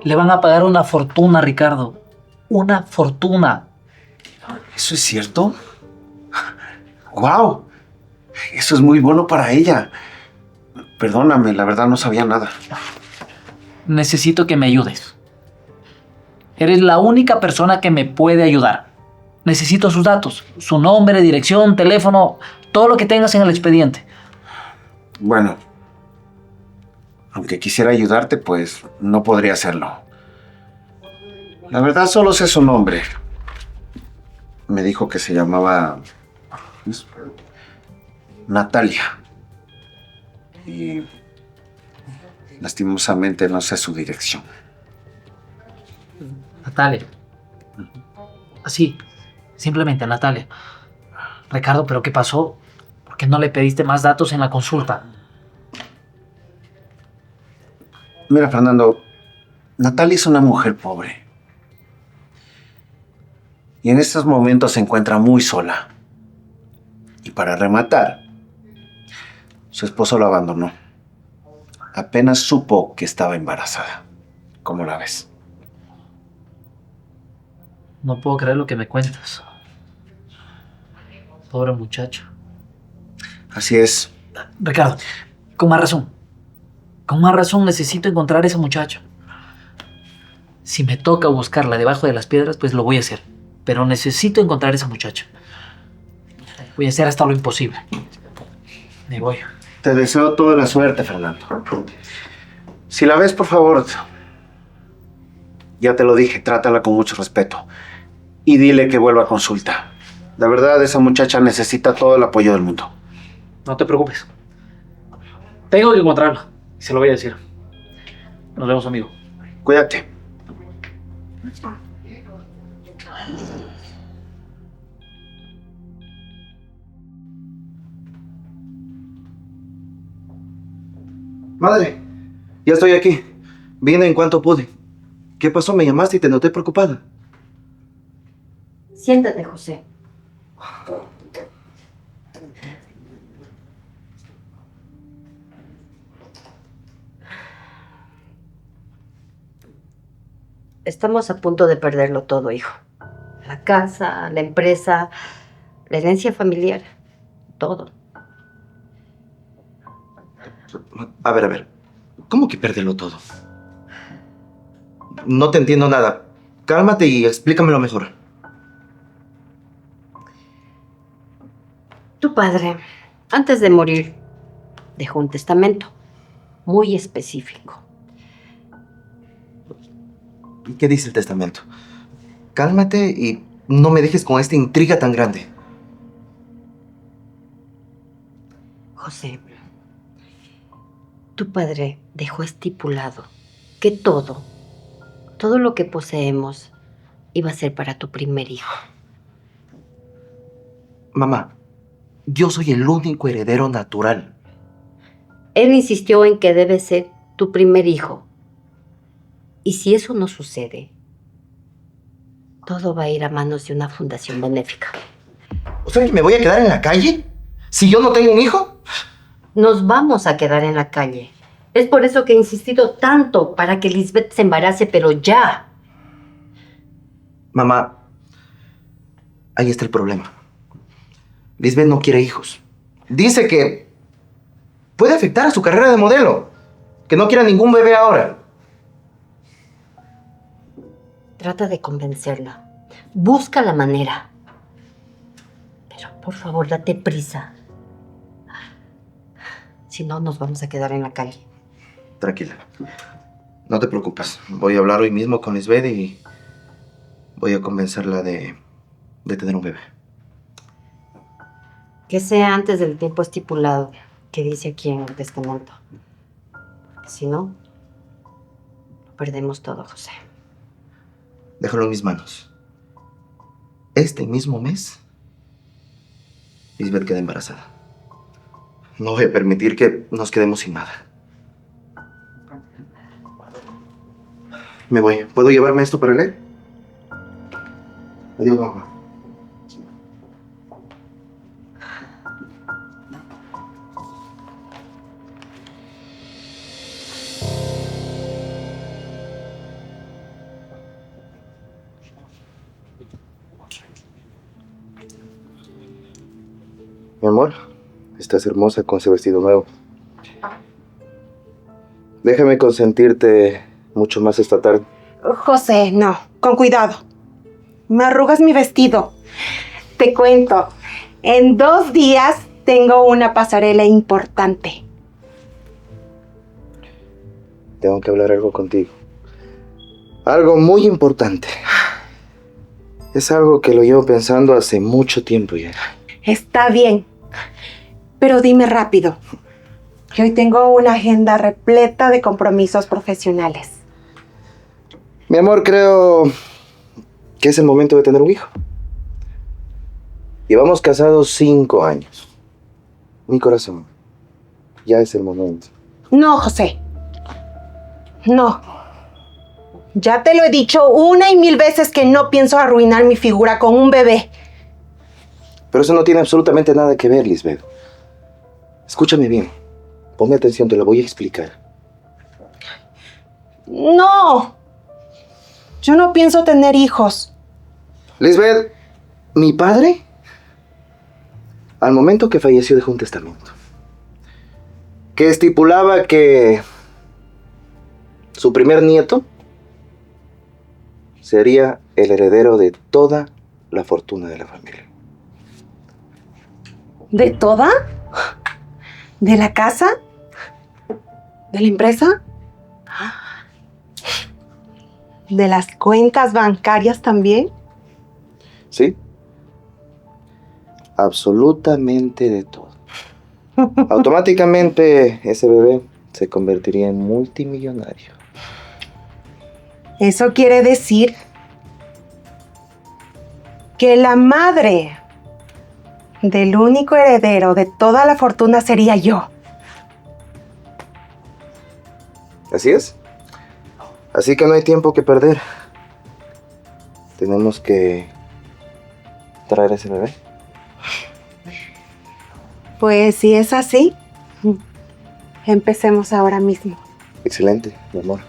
Le van a pagar una fortuna, Ricardo. Una fortuna. ¿Eso es cierto? ¡Guau! Eso es muy bueno para ella. Perdóname, la verdad no sabía nada. Necesito que me ayudes. Eres la única persona que me puede ayudar. Necesito sus datos, su nombre, dirección, teléfono, todo lo que tengas en el expediente. Bueno, aunque quisiera ayudarte, pues no podría hacerlo. La verdad solo sé su nombre. Me dijo que se llamaba Natalia. Y lastimosamente no sé su dirección. Natalia. Así, simplemente Natalia. Ricardo, ¿pero qué pasó? ¿Por qué no le pediste más datos en la consulta? Mira, Fernando, Natalia es una mujer pobre. Y en estos momentos se encuentra muy sola. Y para rematar, su esposo la abandonó. Apenas supo que estaba embarazada. ¿Cómo la ves? No puedo creer lo que me cuentas. Pobre muchacho. Así es. Ricardo, con más razón. Con más razón necesito encontrar a esa muchacha. Si me toca buscarla debajo de las piedras, pues lo voy a hacer. Pero necesito encontrar a esa muchacha. Voy a hacer hasta lo imposible. Me voy. Te deseo toda la suerte, Fernando. Si la ves, por favor, ya te lo dije, trátala con mucho respeto. Y dile que vuelva a consulta. La verdad, esa muchacha necesita todo el apoyo del mundo. No te preocupes. Tengo que encontrarla. Se lo voy a decir. Nos vemos, amigo. Cuídate. Madre, ya estoy aquí. Vine en cuanto pude. ¿Qué pasó? Me llamaste y te noté preocupada. Siéntate, José. Estamos a punto de perderlo todo, hijo. La casa, la empresa, la herencia familiar, todo. A ver. ¿Cómo que perderlo todo? No te entiendo nada. Cálmate y explícamelo mejor. Tu padre, antes de morir, dejó un testamento muy específico. ¿Y qué dice el testamento? Cálmate y no me dejes con esta intriga tan grande. José, tu padre dejó estipulado que todo lo que poseemos iba a ser para tu primer hijo. Mamá, yo soy el único heredero natural. Él insistió en que debe ser tu primer hijo. Y si eso no sucede, todo va a ir a manos de una fundación benéfica. ¿O sea que me voy a quedar en la calle? ¿Si yo no tengo un hijo? Nos vamos a quedar en la calle. Es por eso que he insistido tanto para que Lisbeth se embarace, pero ya. Mamá, ahí está el problema. Lisbeth no quiere hijos. Dice que puede afectar a su carrera de modelo. Que no quiera ningún bebé ahora. Trata de convencerla. Busca la manera. Pero por favor, date prisa. Si no, nos vamos a quedar en la calle. Tranquila. No te preocupes. Voy a hablar hoy mismo con Lisbeth y Voy a convencerla de tener un bebé. Que sea antes del tiempo estipulado que dice aquí en el testamento. Si no, lo perdemos todo, José. Déjalo en mis manos. Este mismo mes, Lisbeth queda embarazada. No voy a permitir que nos quedemos sin nada. Me voy. ¿Puedo llevarme esto para leer? Adiós, mamá. Mi amor, estás hermosa con ese vestido nuevo. Déjame consentirte mucho más esta tarde. José, no, con cuidado. Me arrugas mi vestido. Te cuento, en 2 días tengo una pasarela importante. Tengo que hablar algo contigo. Algo muy importante. Es algo que lo llevo pensando hace mucho tiempo ya. Está bien, pero dime rápido, que hoy tengo una agenda repleta de compromisos profesionales. Mi amor, creo que es el momento de tener un hijo. Llevamos casados 5 años. Mi corazón, ya es el momento. No, José. No. Ya te lo he dicho 1 y 1000 veces que no pienso arruinar mi figura con un bebé. Pero eso no tiene absolutamente nada que ver, Lisbeth. Escúchame bien. Ponme atención, te lo voy a explicar. No. Yo no pienso tener hijos. Lisbeth, mi padre, al momento que falleció, dejó un testamento que estipulaba que su primer nieto sería el heredero de toda la fortuna de la familia. ¿De toda? ¿De la casa? ¿De la empresa? ¿De las cuentas bancarias también? ¿Sí? Absolutamente de todo. Automáticamente ese bebé se convertiría en multimillonario. Eso quiere decir que la madre del único heredero de toda la fortuna sería yo. Así es. Así que no hay tiempo que perder. Tenemos que traer a ese bebé. Pues si es así, empecemos ahora mismo. Excelente, mi amor.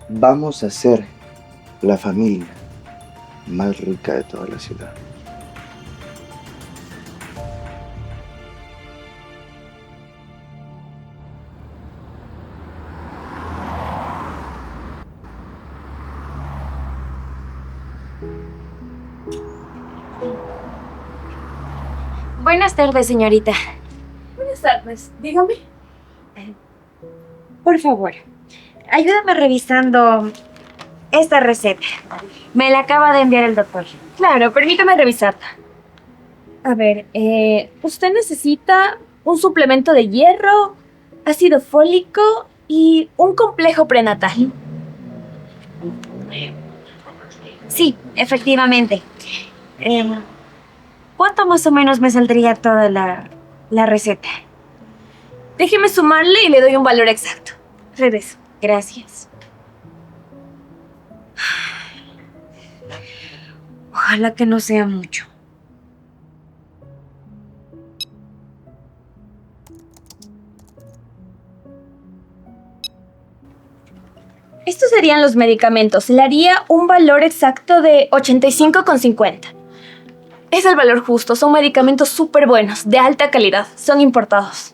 Vamos a ser la familia más rica de toda la ciudad. Buenas tardes, señorita. Buenas tardes, dígame. Por favor, ayúdame revisando esta receta. Me la acaba de enviar el doctor. Claro, permítame revisarla. A ver, usted necesita un suplemento de hierro, ácido fólico y un complejo prenatal. Sí, efectivamente. ¿Cuánto más o menos me saldría toda la receta? Déjeme sumarle y le doy un valor exacto. Regreso. Gracias. Ojalá que no sea mucho. Estos serían los medicamentos. Le haría un valor exacto de 85,50. Es el valor justo. Son medicamentos súper buenos, de alta calidad. Son importados.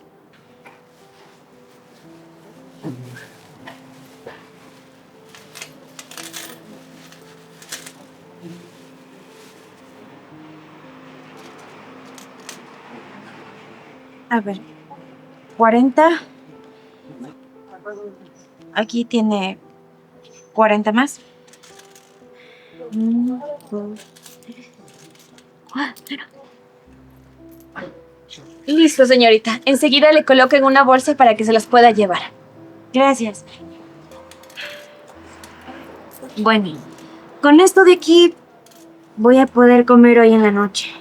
A ver, 40. Aquí tiene 40 más. Listo, señorita. Enseguida le coloco en una bolsa para que se las pueda llevar. Gracias. Bueno, con esto de aquí voy a poder comer hoy en la noche.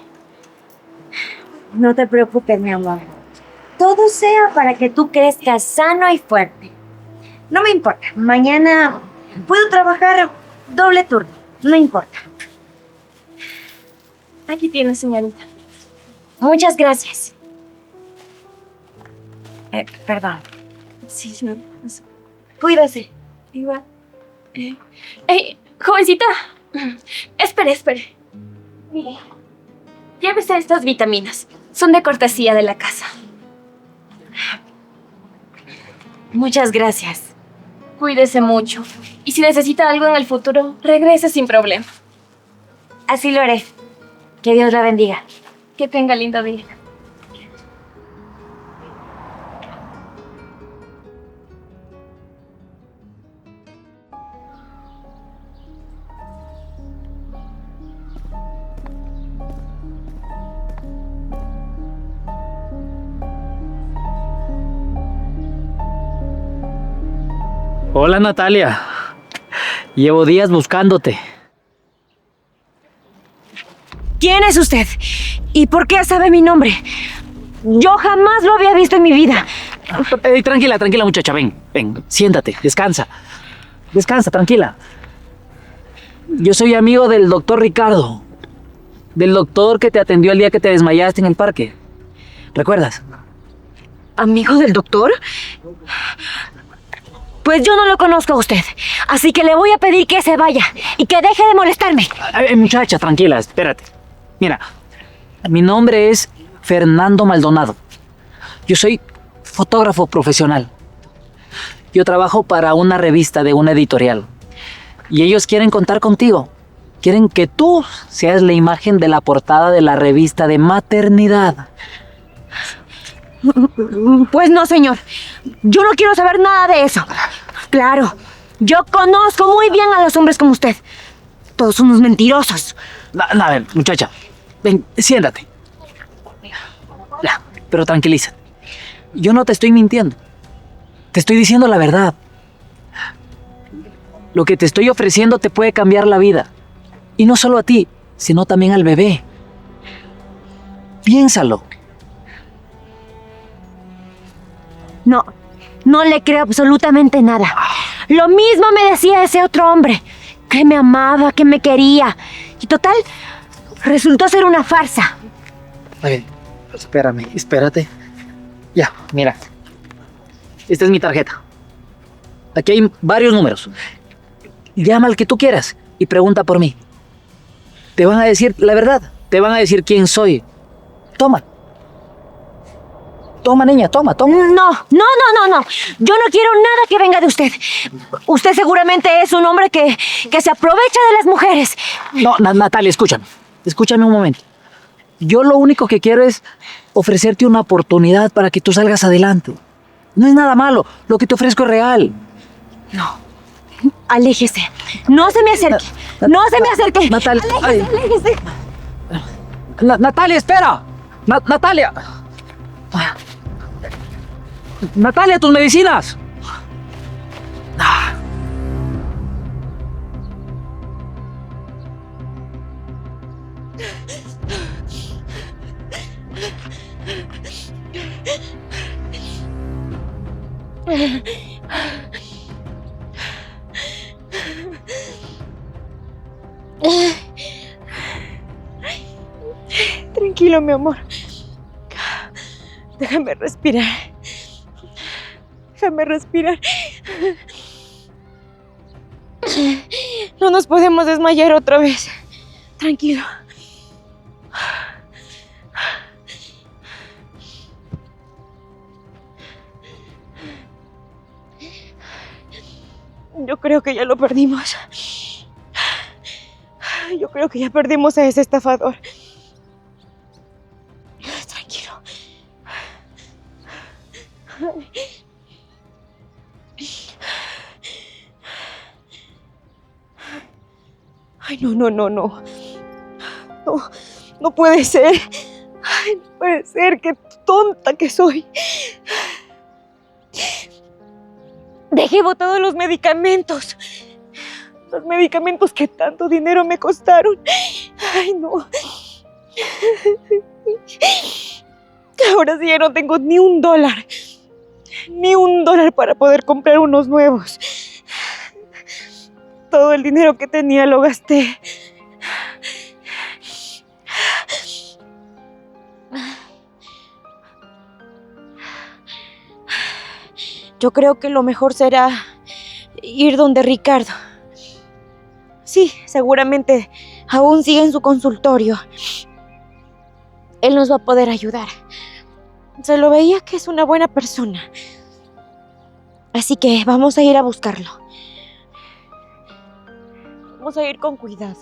No te preocupes, mi amor. Todo sea para que tú crezcas sano y fuerte. No me importa. Mañana puedo trabajar doble turno. No importa. Aquí tiene, señorita. Muchas gracias. Perdón. Sí, señorita. Cuídese. Igual. Jovencita. Espere. Mire. Llévese estas vitaminas. Son de cortesía de la casa. Muchas gracias. Cuídese mucho. Y si necesita algo en el futuro, regrese sin problema. Así lo haré. Que Dios la bendiga. Que tenga lindo día. Hola Natalia. Llevo días buscándote. ¿Quién es usted? ¿Y por qué sabe mi nombre? Yo jamás lo había visto en mi vida. Tranquila muchacha, ven, siéntate, descansa. Descansa, tranquila. Yo soy amigo del doctor Ricardo. Del doctor que te atendió el día que te desmayaste en el parque. ¿Recuerdas? ¿Amigo del doctor? Pues yo no lo conozco a usted, así que le voy a pedir que se vaya y que deje de molestarme. Muchacha, tranquila, espérate. Mira, mi nombre es Fernando Maldonado. Yo soy fotógrafo profesional. Yo trabajo para una revista de una editorial. Y ellos quieren contar contigo. Quieren que tú seas la imagen de la portada de la revista de maternidad. Pues no, señor. Yo no quiero saber nada de eso. Claro, yo conozco muy bien a los hombres como usted. Todos son unos mentirosos. A ver, muchacha, ven, siéntate. Ya, pero tranquilízate. Yo no te estoy mintiendo. Te estoy diciendo la verdad. Lo que te estoy ofreciendo te puede cambiar la vida. Y no solo a ti, sino también al bebé. Piénsalo. No le creo absolutamente nada. Lo mismo me decía ese otro hombre, que me amaba, que me quería. Y total, resultó ser una farsa. A ver, espérate. Ya, mira. Esta es mi tarjeta. Aquí hay varios números. Llama al que tú quieras y pregunta por mí. Te van a decir la verdad. Te van a decir quién soy. Toma. Toma, niña, toma. No. Yo no quiero nada que venga de usted. Usted seguramente es un hombre que se aprovecha de las mujeres. No, Natalia, escúchame. Escúchame un momento. Yo lo único que quiero es ofrecerte una oportunidad para que tú salgas adelante. No es nada malo. Lo que te ofrezco es real. No. Aléjese. No se me acerque. No se me acerque. Natalia. Aléjese. Natalia, espera. Natalia. Natalia, tus medicinas. Tranquilo, mi amor. Déjame respirar. No nos podemos desmayar otra vez. Tranquilo. Yo creo que ya lo perdimos. Yo creo que ya perdimos a ese estafador. Tranquilo. Ay, no, no, no, no. No, no puede ser. Ay, no puede ser, qué tonta que soy. Dejé botados los medicamentos. Los medicamentos que tanto dinero me costaron. Ay, no. Ahora sí ya no tengo ni $1. Ni $1 para poder comprar unos nuevos. Todo el dinero que tenía lo gasté. Yo creo que lo mejor será ir donde Ricardo. Sí, seguramente aún sigue en su consultorio. Él nos va a poder ayudar. Se lo veía que es una buena persona. Así que vamos a ir a buscarlo. Vamos a ir con cuidado.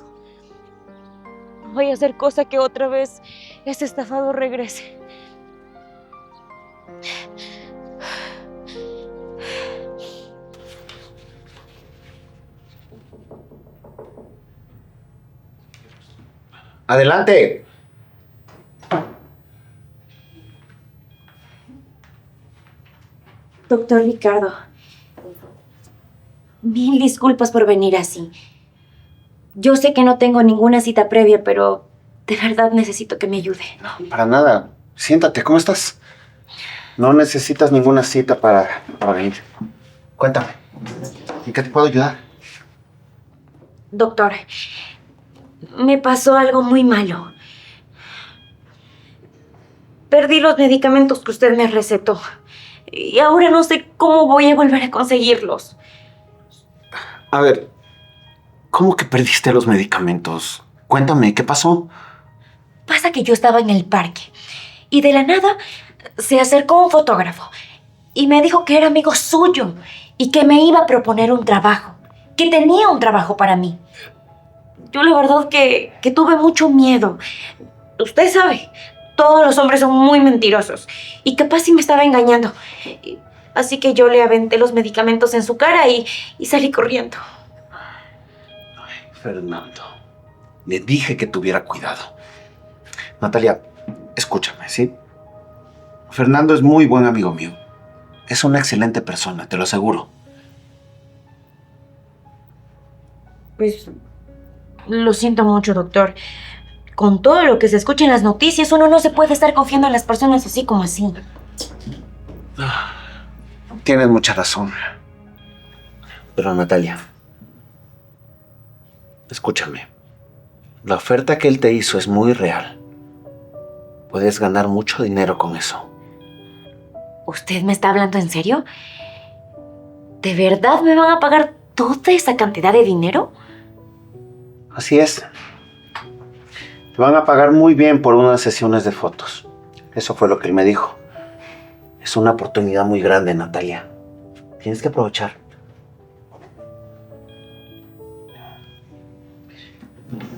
No vaya a ser cosa que otra vez ese estafador regrese. Adelante. Doctor Ricardo, mil disculpas por venir así. Yo sé que no tengo ninguna cita previa, pero de verdad necesito que me ayude. No, para nada. Siéntate, ¿cómo estás? No necesitas ninguna cita para venir. Cuéntame, ¿en qué te puedo ayudar? Doctor, me pasó algo muy malo. Perdí los medicamentos que usted me recetó. Y ahora no sé cómo voy a volver a conseguirlos. A ver, ¿cómo que perdiste los medicamentos? Cuéntame, ¿qué pasó? Pasa que yo estaba en el parque y de la nada se acercó un fotógrafo y me dijo que era amigo suyo y que me iba a proponer un trabajo, que tenía un trabajo para mí. Yo la verdad que tuve mucho miedo. Usted sabe, todos los hombres son muy mentirosos y capaz sí me estaba engañando. Así que yo le aventé los medicamentos en su cara y salí corriendo. Ay, Fernando, le dije que tuviera cuidado. Natalia, escúchame, ¿sí? Fernando es muy buen amigo mío. Es una excelente persona, te lo aseguro. Pues lo siento mucho, doctor. Con todo lo que se escucha en las noticias, uno no se puede estar confiando en las personas así como así. Tienes mucha razón. Pero Natalia, escúchame. La oferta que él te hizo es muy real. Puedes ganar mucho dinero con eso. ¿Usted me está hablando en serio? ¿De verdad me van a pagar toda esa cantidad de dinero? Así es. Te van a pagar muy bien por unas sesiones de fotos. Eso fue lo que él me dijo. Es una oportunidad muy grande, Natalia. Tienes que aprovechar.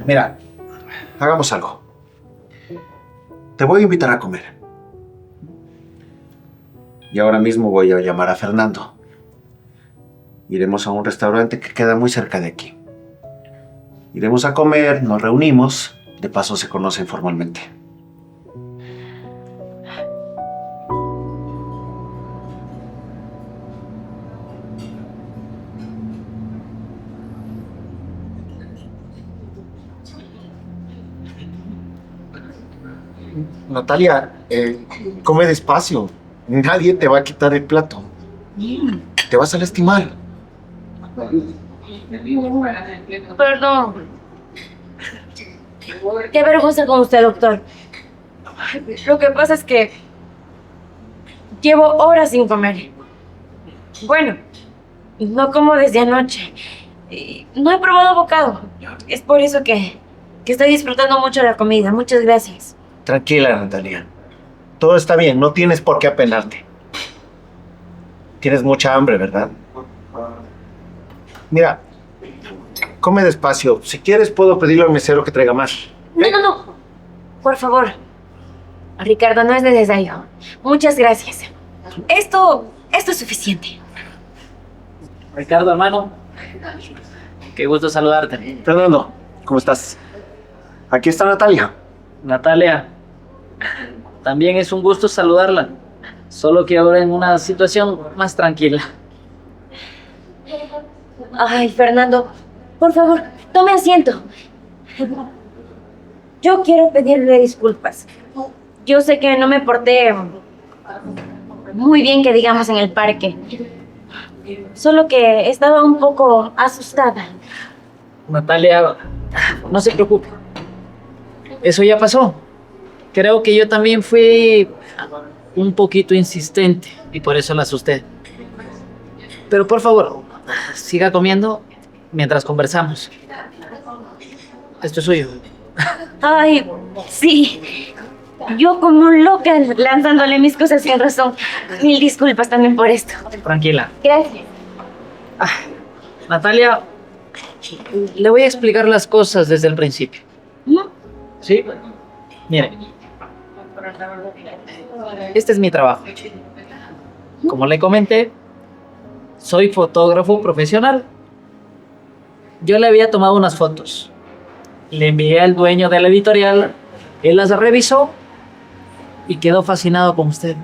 Mira, hagamos algo. Te voy a invitar a comer. Y ahora mismo voy a llamar a Fernando. Iremos a un restaurante que queda muy cerca de aquí. Iremos a comer, nos reunimos. De paso se conocen formalmente. Natalia, come despacio. Nadie te va a quitar el plato. Te vas a lastimar. Perdón. Qué vergüenza con usted, doctor. Lo que pasa es que llevo horas sin comer. Bueno, no como desde anoche. Y no he probado bocado. Es por eso que estoy disfrutando mucho la comida. Muchas gracias. Tranquila, Natalia. Todo está bien, no tienes por qué apenarte. Tienes mucha hambre, ¿verdad? Mira, come despacio. Si quieres, puedo pedirle al mesero que traiga más. No. Por favor. Ricardo, no es necesario. Muchas gracias. Esto es suficiente. Ricardo, hermano. Qué gusto saludarte. Fernando, ¿Cómo estás? Aquí está Natalia. Natalia, también es un gusto saludarla. Solo que ahora en una situación más tranquila. Ay, Fernando, por favor, tome asiento. Yo quiero pedirle disculpas. Yo sé que no me porté muy bien, que digamos, en el parque. Solo que estaba un poco asustada. Natalia, no se preocupe. Eso ya pasó. Creo que yo también fui un poquito insistente y por eso la asusté. Pero por favor, siga comiendo mientras conversamos. Esto es suyo. Ay, sí. Yo como loca lanzándole mis cosas sin razón. Mil disculpas también por esto. Tranquila. Gracias. Natalia, le voy a explicar las cosas desde el principio. ¿Sí? Mire. Este es mi trabajo. Como le comenté, soy fotógrafo profesional. Yo le había tomado unas fotos. Le envié al dueño de la editorial. Él las revisó y quedó fascinado con usted.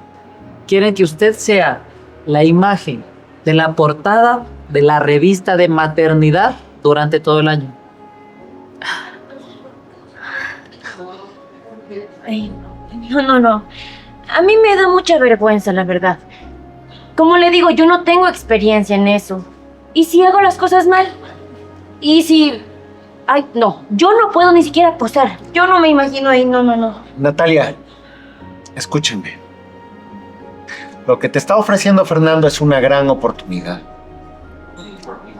Quieren que usted sea la imagen de la portada de la revista de maternidad durante todo el año. Ay, no. A mí me da mucha vergüenza, la verdad. Como le digo, yo no tengo experiencia en eso. ¿Y si hago las cosas mal? ¿Y si...? Ay, no. Yo no puedo ni siquiera posar. Yo no me imagino ahí, no. Natalia, escúchenme. Lo que te está ofreciendo Fernando es una gran oportunidad.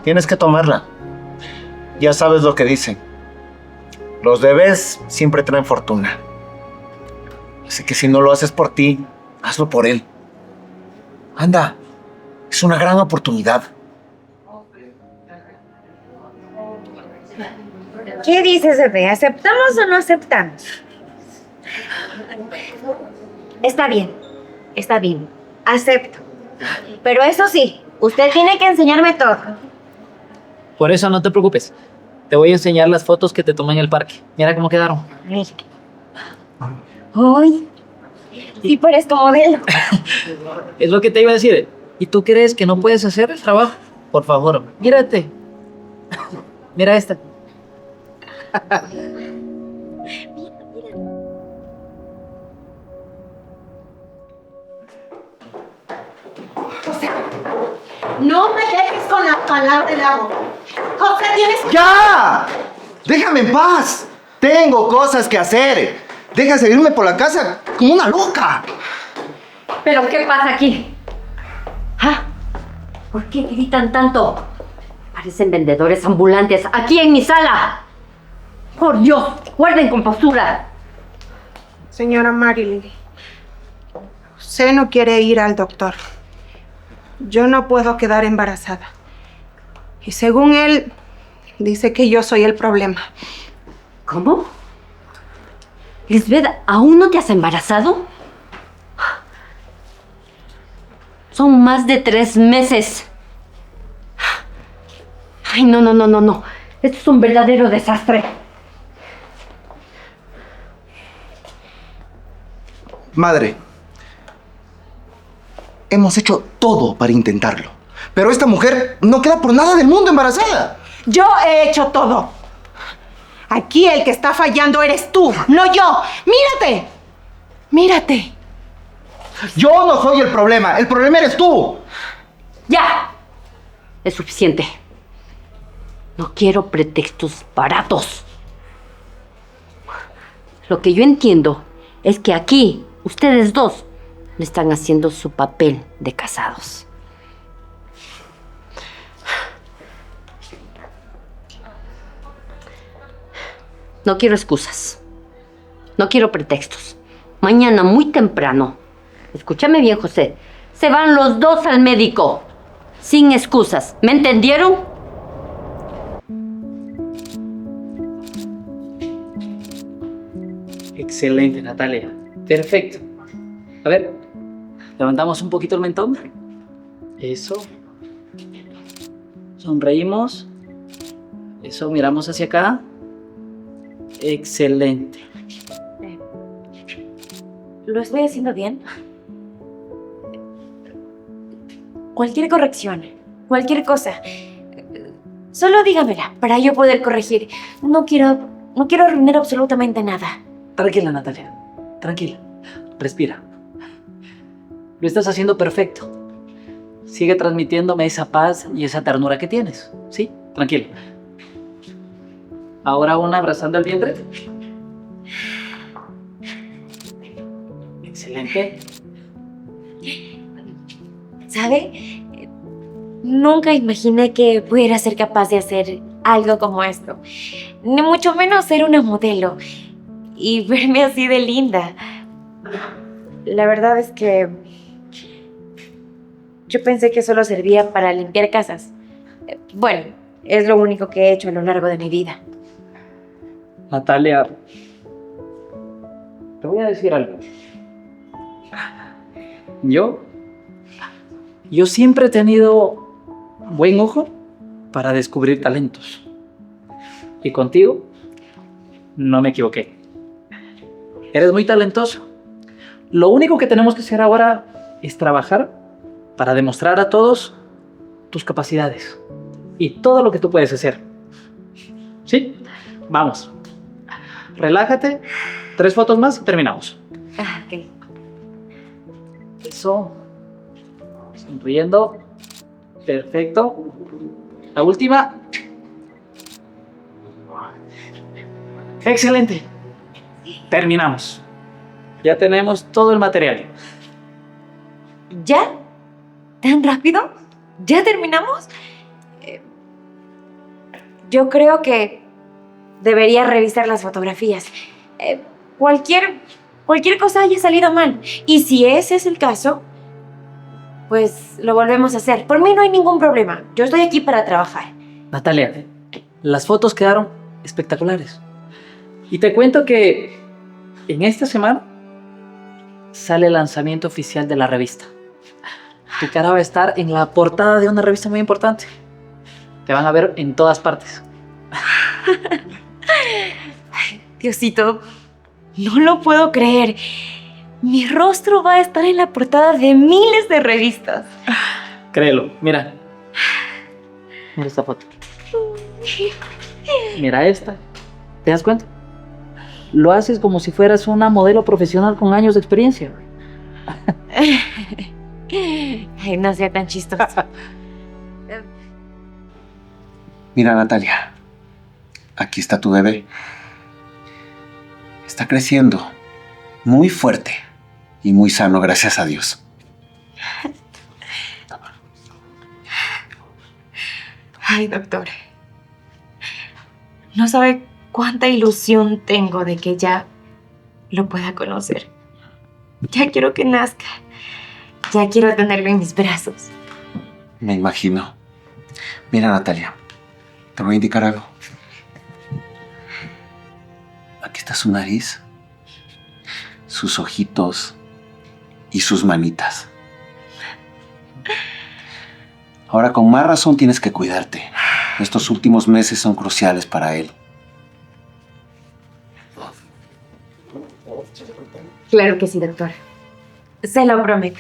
Tienes que tomarla. Ya sabes lo que dicen. Los bebés siempre traen fortuna. Así que si no lo haces por ti, hazlo por él. Anda, es una gran oportunidad. ¿Qué dices, bebé? ¿Aceptamos o no aceptamos? Está bien. Acepto. Pero eso sí, usted tiene que enseñarme todo. Por eso no te preocupes. Te voy a enseñar las fotos que te tomé en el parque. Mira cómo quedaron. Ay, sí parezco modelo. Es lo que te iba a decir. ¿Y tú crees que no puedes hacer el trabajo? Por favor, mírate. Mira esta. No me dejes con la palabra del agua. José, tienes... ¡Ya! ¡Déjame en paz! Tengo cosas que hacer. Deja de seguirme por la casa como una loca. ¿Pero qué pasa aquí? ¿Ah? ¿Por qué gritan tanto? Parecen vendedores ambulantes aquí en mi sala. Por Dios, guarden compostura. Señora Marilyn, usted no quiere ir al doctor. Yo no puedo quedar embarazada. Y según él, dice que yo soy el problema. ¿Cómo? Lisbeth, ¿aún no te has embarazado? Son más de 3 meses. Ay, no. Esto es un verdadero desastre. Madre, hemos hecho todo para intentarlo. Pero esta mujer no queda por nada del mundo embarazada. Yo he hecho todo. Aquí el que está fallando eres tú, no yo. Mírate. Yo no soy el problema eres tú. ¡Ya! Es suficiente. No quiero pretextos baratos. Lo que yo entiendo es que aquí, ustedes dos, no están haciendo su papel de casados. No quiero excusas. No quiero pretextos. Mañana muy temprano, escúchame bien, José, se van los dos al médico. Sin excusas. ¿Me entendieron? Excelente, Natalia. Perfecto. A ver, levantamos un poquito el mentón. Eso. Sonreímos. Eso, miramos hacia acá. Excelente. ¿Lo estoy haciendo bien? Cualquier corrección, cualquier cosa. Solo dígamela para yo poder corregir. No quiero arruinar absolutamente nada. Tranquila, Natalia. Tranquila. Respira. Lo estás haciendo perfecto. Sigue transmitiéndome esa paz y esa ternura que tienes. ¿Sí? Tranquila. Ahora una abrazando el vientre. Excelente. ¿Sabe? Nunca imaginé que pudiera ser capaz de hacer algo como esto. Ni mucho menos ser una modelo. Y verme así de linda. La verdad es que yo pensé que solo servía para limpiar casas. Bueno, es lo único que he hecho a lo largo de mi vida. Natalia, te voy a decir algo. Yo siempre he tenido buen ojo para descubrir talentos. Y contigo no me equivoqué. Eres muy talentoso. Lo único que tenemos que hacer ahora es trabajar para demostrar a todos tus capacidades y todo lo que tú puedes hacer. ¿Sí? Vamos. Relájate. 3 fotos más y terminamos. Ok. Eso. Sonriendo. Perfecto. La última. Excelente. Terminamos. Ya tenemos todo el material. ¿Ya? ¿Tan rápido? ¿Ya terminamos? Yo creo que debería revisar las fotografías. Cualquier cosa haya salido mal. Y si ese es el caso, pues lo volvemos a hacer. Por mí no hay ningún problema. Yo estoy aquí para trabajar. Natalia, las fotos quedaron espectaculares. Y te cuento que en esta semana sale el lanzamiento oficial de la revista. Tu cara va a estar en la portada de una revista muy importante. Te van a ver en todas partes. Ay, Diosito, no lo puedo creer. Mi rostro va a estar en la portada de miles de revistas. Créelo, mira. Mira esta foto. Mira esta. ¿Te das cuenta? Lo haces como si fueras una modelo profesional con años de experiencia. Ay, no sea tan chistoso. Mira, Natalia, aquí está tu bebé. Está creciendo muy fuerte y muy sano, gracias a Dios. Ay, doctor. No sabe cuánta ilusión tengo de que ya lo pueda conocer. Ya quiero que nazca. Ya quiero tenerlo en mis brazos. Me imagino. Mira, Natalia, te voy a indicar algo. Aquí está su nariz, sus ojitos y sus manitas. Ahora, con más razón tienes que cuidarte. Estos últimos meses son cruciales para él. Claro que sí, doctor. Se lo prometo.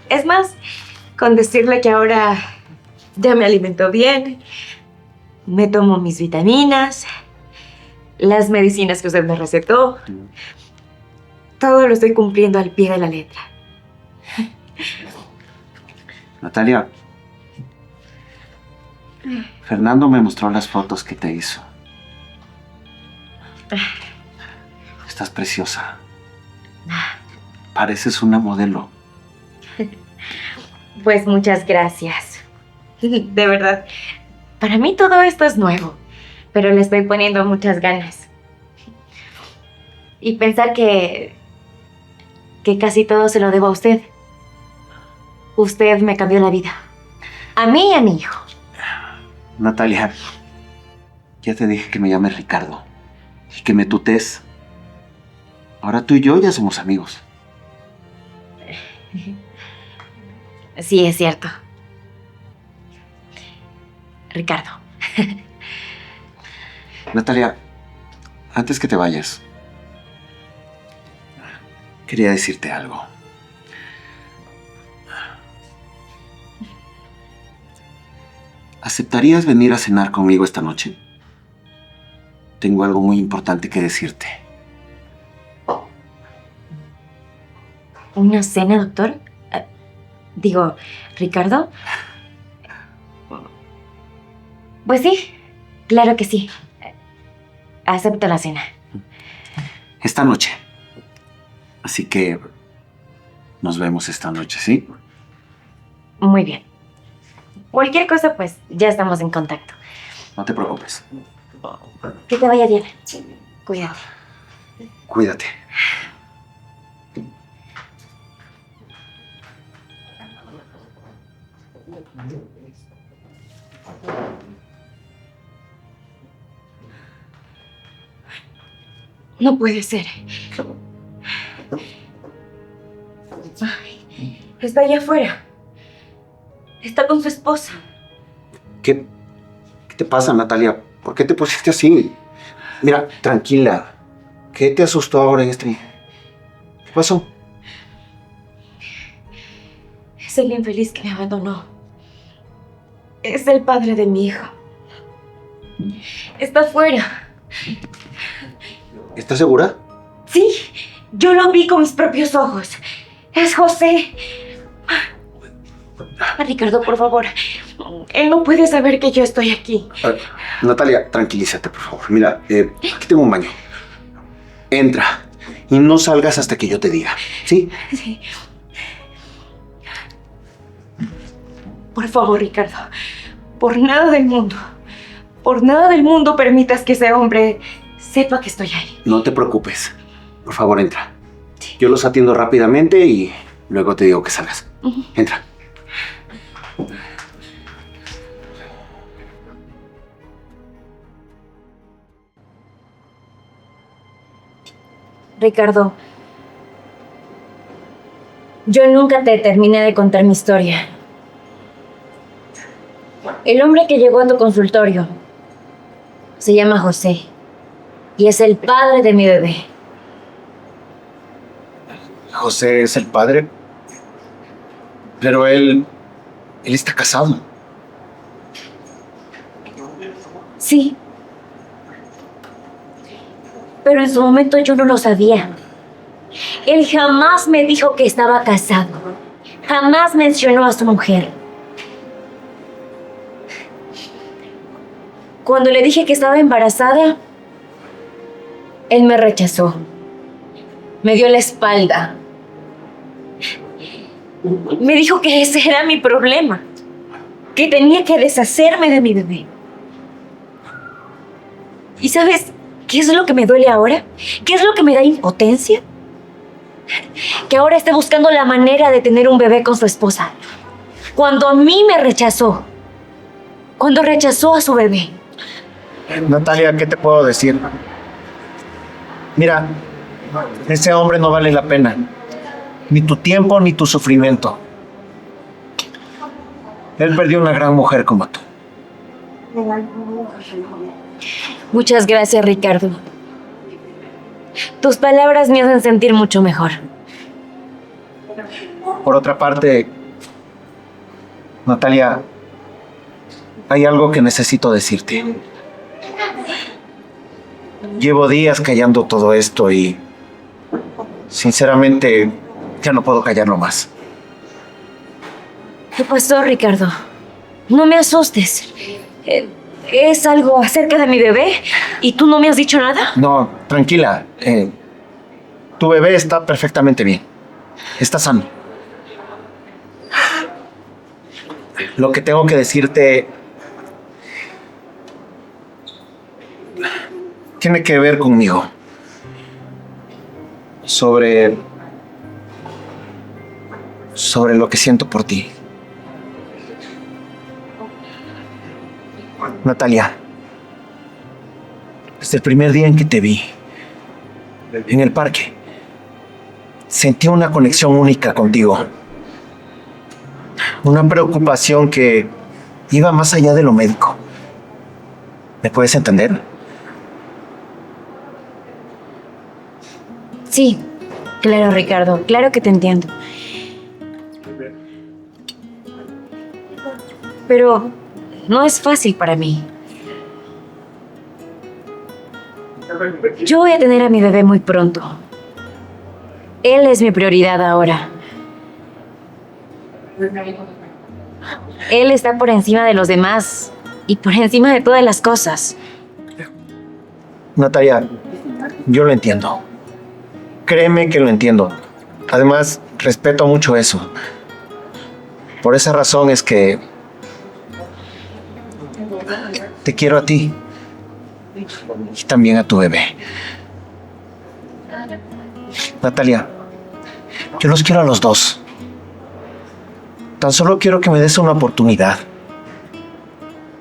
Es más, con decirle que ahora ya me alimento bien, me tomo mis vitaminas, las medicinas que usted me recetó, todo lo estoy cumpliendo al pie de la letra. Natalia, Fernando me mostró las fotos que te hizo. Estás preciosa. Pareces una modelo. Pues muchas gracias. De verdad, para mí todo esto es nuevo, pero le estoy poniendo muchas ganas. Y pensar que casi todo se lo debo a usted. Usted me cambió la vida. A mí y a mi hijo. Natalia, ya te dije que me llames Ricardo y que me tutees. Ahora tú y yo ya somos amigos. Sí, es cierto. Ricardo. Natalia, Antes que te vayas, quería decirte algo. ¿Aceptarías venir a cenar conmigo esta noche? Tengo algo muy importante que decirte. ¿Una cena, doctor? Digo, ¿Ricardo? Pues sí, claro que sí. Acepto la cena. Esta noche. Así que nos vemos esta noche, ¿sí? Muy bien. Cualquier cosa, pues ya estamos en contacto. No te preocupes. Que te vaya bien. Cuídate. Cuídate. No puede ser. Ay, está allá afuera. Está con su esposa. ¿Qué te pasa, Natalia? ¿Por qué te pusiste así? Mira, tranquila. ¿Qué te asustó ahora, ¿Qué pasó? Es el infeliz que me abandonó. Es el padre de mi hijo. Está afuera. ¿Estás segura? Sí, yo lo vi con mis propios ojos. Es José. Ricardo, por favor. Él no puede saber que yo estoy aquí. Natalia, tranquilízate, por favor. Mira, aquí tengo un baño. Entra y no salgas hasta que yo te diga, ¿sí? Sí. Por favor, Ricardo. Por nada del mundo permitas que ese hombre sepa que estoy ahí. No te preocupes. Por favor, entra. Yo los atiendo rápidamente y luego te digo que salgas. Entra. Ricardo, yo nunca te terminé de contar mi historia. El hombre que llegó a tu consultorio se llama José y es el padre de mi bebé. José es el padre, pero él está casado. Sí. Pero en su momento yo no lo sabía. Él jamás me dijo que estaba casado. Jamás mencionó a su mujer. Cuando le dije que estaba embarazada, él me rechazó. Me dio la espalda. Me dijo que ese era mi problema. Que tenía que deshacerme de mi bebé. ¿Y sabes qué es lo que me duele ahora? ¿Qué es lo que me da impotencia? Que ahora esté buscando la manera de tener un bebé con su esposa. Cuando a mí me rechazó. Cuando rechazó a su bebé. Natalia, ¿qué te puedo decir? Mira, ese hombre no vale la pena. Ni tu tiempo, ni tu sufrimiento. Él perdió una gran mujer como tú. Muchas gracias, Ricardo. Tus palabras me hacen sentir mucho mejor. Por otra parte, Natalia, hay algo que necesito decirte. Llevo días callando todo esto y, sinceramente, ya no puedo callarlo más. ¿Qué pasó, Ricardo? No me asustes. ¿Es algo acerca de mi bebé? ¿Y tú no me has dicho nada? No, tranquila. Tu bebé está perfectamente bien. Está sano. Lo que tengo que decirte tiene que ver conmigo. Sobre lo que siento por ti. Natalia, desde el primer día en que te vi, en el parque, sentí una conexión única contigo. Una preocupación que iba más allá de lo médico. ¿Me puedes entender? Sí, claro, Ricardo, claro que te entiendo. Pero no es fácil para mí. Yo voy a tener a mi bebé muy pronto. Él es mi prioridad ahora. Él está por encima de los demás y por encima de todas las cosas. Natalia, yo lo entiendo. Créeme que lo entiendo. Además, respeto mucho eso. Por esa razón es que te quiero a ti y también a tu bebé. Natalia, yo los quiero a los dos. Tan solo quiero que me des una oportunidad.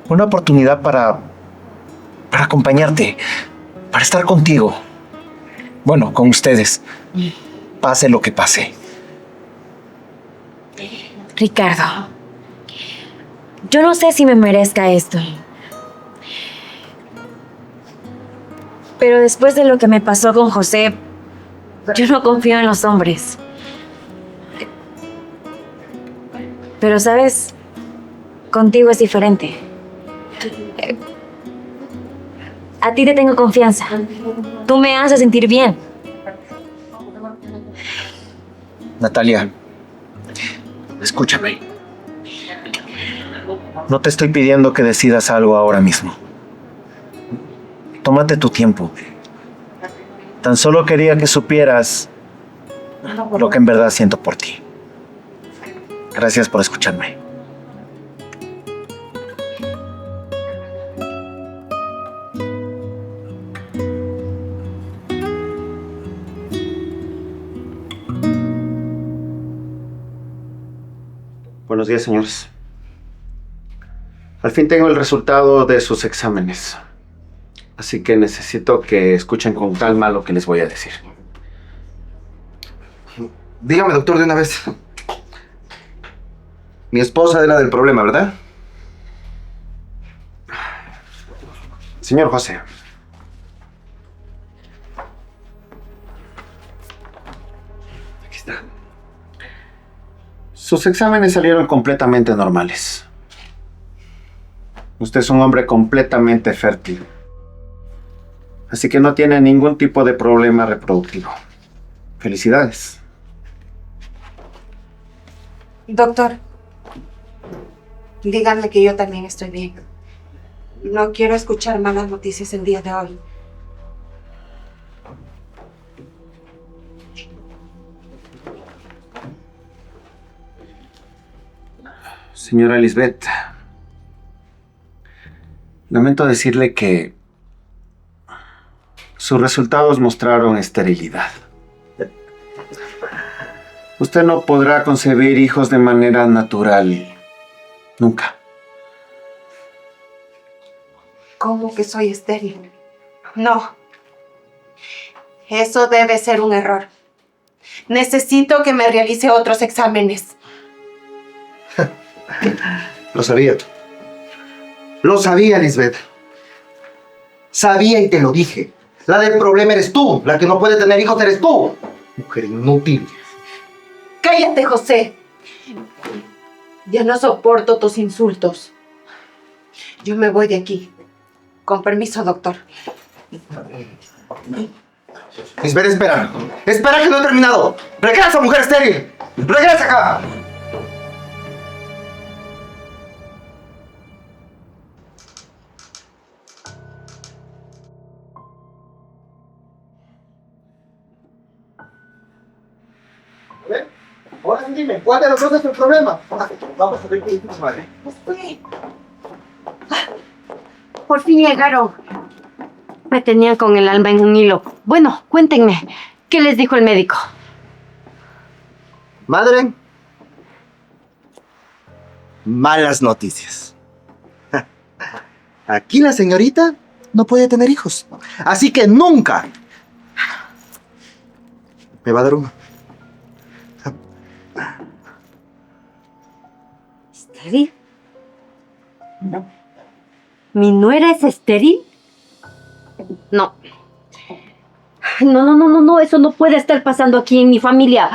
Una oportunidad para acompañarte, para estar contigo. Bueno, con ustedes. Pase lo que pase. Ricardo, yo no sé si me merezca esto. Pero después de lo que me pasó con José, yo no confío en los hombres. Pero, ¿sabes? Contigo es diferente. A ti te tengo confianza. Tú me haces sentir bien. Natalia, escúchame. No te estoy pidiendo que decidas algo ahora mismo. Tómate tu tiempo. Tan solo quería que supieras lo que en verdad siento por ti. Gracias por escucharme. Buenos días, señores. Al fin tengo el resultado de sus exámenes. Así que necesito que escuchen con calma lo que les voy a decir. Dígame, doctor, de una vez. Mi esposa era del problema, ¿verdad? Señor José. Aquí está. Sus exámenes salieron completamente normales. Usted es un hombre completamente fértil. Así que no tiene ningún tipo de problema reproductivo. Felicidades. Doctor, díganme que yo también estoy bien. No quiero escuchar malas noticias el día de hoy. Señora Lisbeth, lamento decirle que sus resultados mostraron esterilidad. Usted no podrá concebir hijos de manera natural. Nunca. ¿Cómo que soy estéril? No. Eso debe ser un error. Necesito que me realice otros exámenes. Lo sabía. Lo sabía, Lisbeth. Sabía y te lo dije. La del problema eres tú. La que no puede tener hijos eres tú. Mujer inútil. ¡Cállate, José! Ya no soporto tus insultos. Yo me voy de aquí. Con permiso, doctor. Lisbeth, espera. Espera que no he terminado. ¡Regresa, mujer estéril! ¡Regresa acá! Ahora sí dime, ¿cuál de los dos es el problema? Vamos a ver qué dice su madre. Por fin llegaron. Me tenían con el alma en un hilo. Bueno, cuéntenme, ¿qué les dijo el médico? Madre, malas noticias. Aquí la señorita no puede tener hijos. Así que nunca me va a dar uno. ¿Estéril? No. ¿Mi nuera es estéril? No. No, eso no puede estar pasando aquí en mi familia.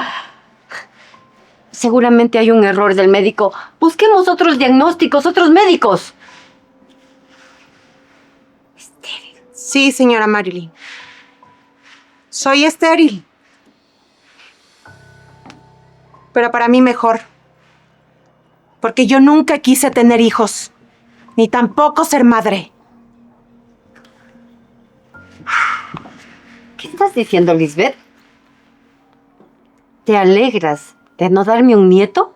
Seguramente hay un error del médico. Busquemos otros diagnósticos, otros médicos. Sí, señora Marilyn. Soy estéril. Pero para mí mejor. Porque yo nunca quise tener hijos. Ni tampoco ser madre. ¿Qué estás diciendo, Lisbeth? ¿Te alegras de no darme un nieto?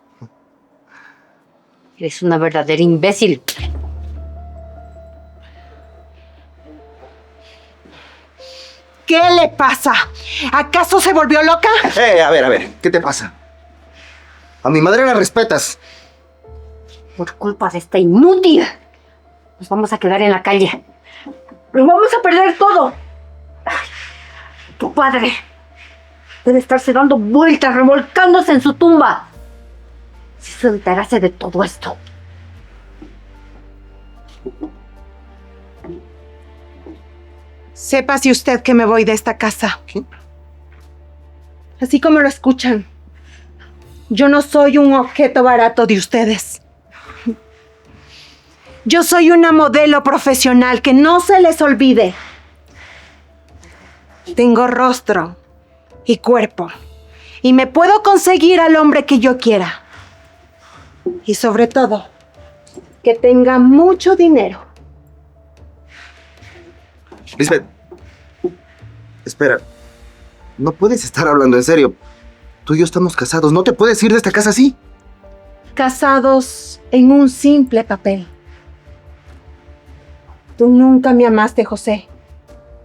Eres una verdadera imbécil. ¿Qué le pasa? ¿Acaso se volvió loca? A ver, ¿qué te pasa? A mi madre la respetas. Por culpa de esta inútil, nos vamos a quedar en la calle. Nos vamos a perder todo. Ay, tu padre debe estarse dando vueltas, revolcándose en su tumba. Si se enterase de todo esto. Sépase usted que me voy de esta casa. ¿Qué? Así como lo escuchan. Yo no soy un objeto barato de ustedes. Yo soy una modelo profesional, que no se les olvide. Tengo rostro y cuerpo. Y me puedo conseguir al hombre que yo quiera. Y sobre todo, que tenga mucho dinero. Lisbeth, espera. No puedes estar hablando en serio. Tú y yo estamos casados. No te puedes ir de esta casa así. Casados en un simple papel. Tú nunca me amaste, José.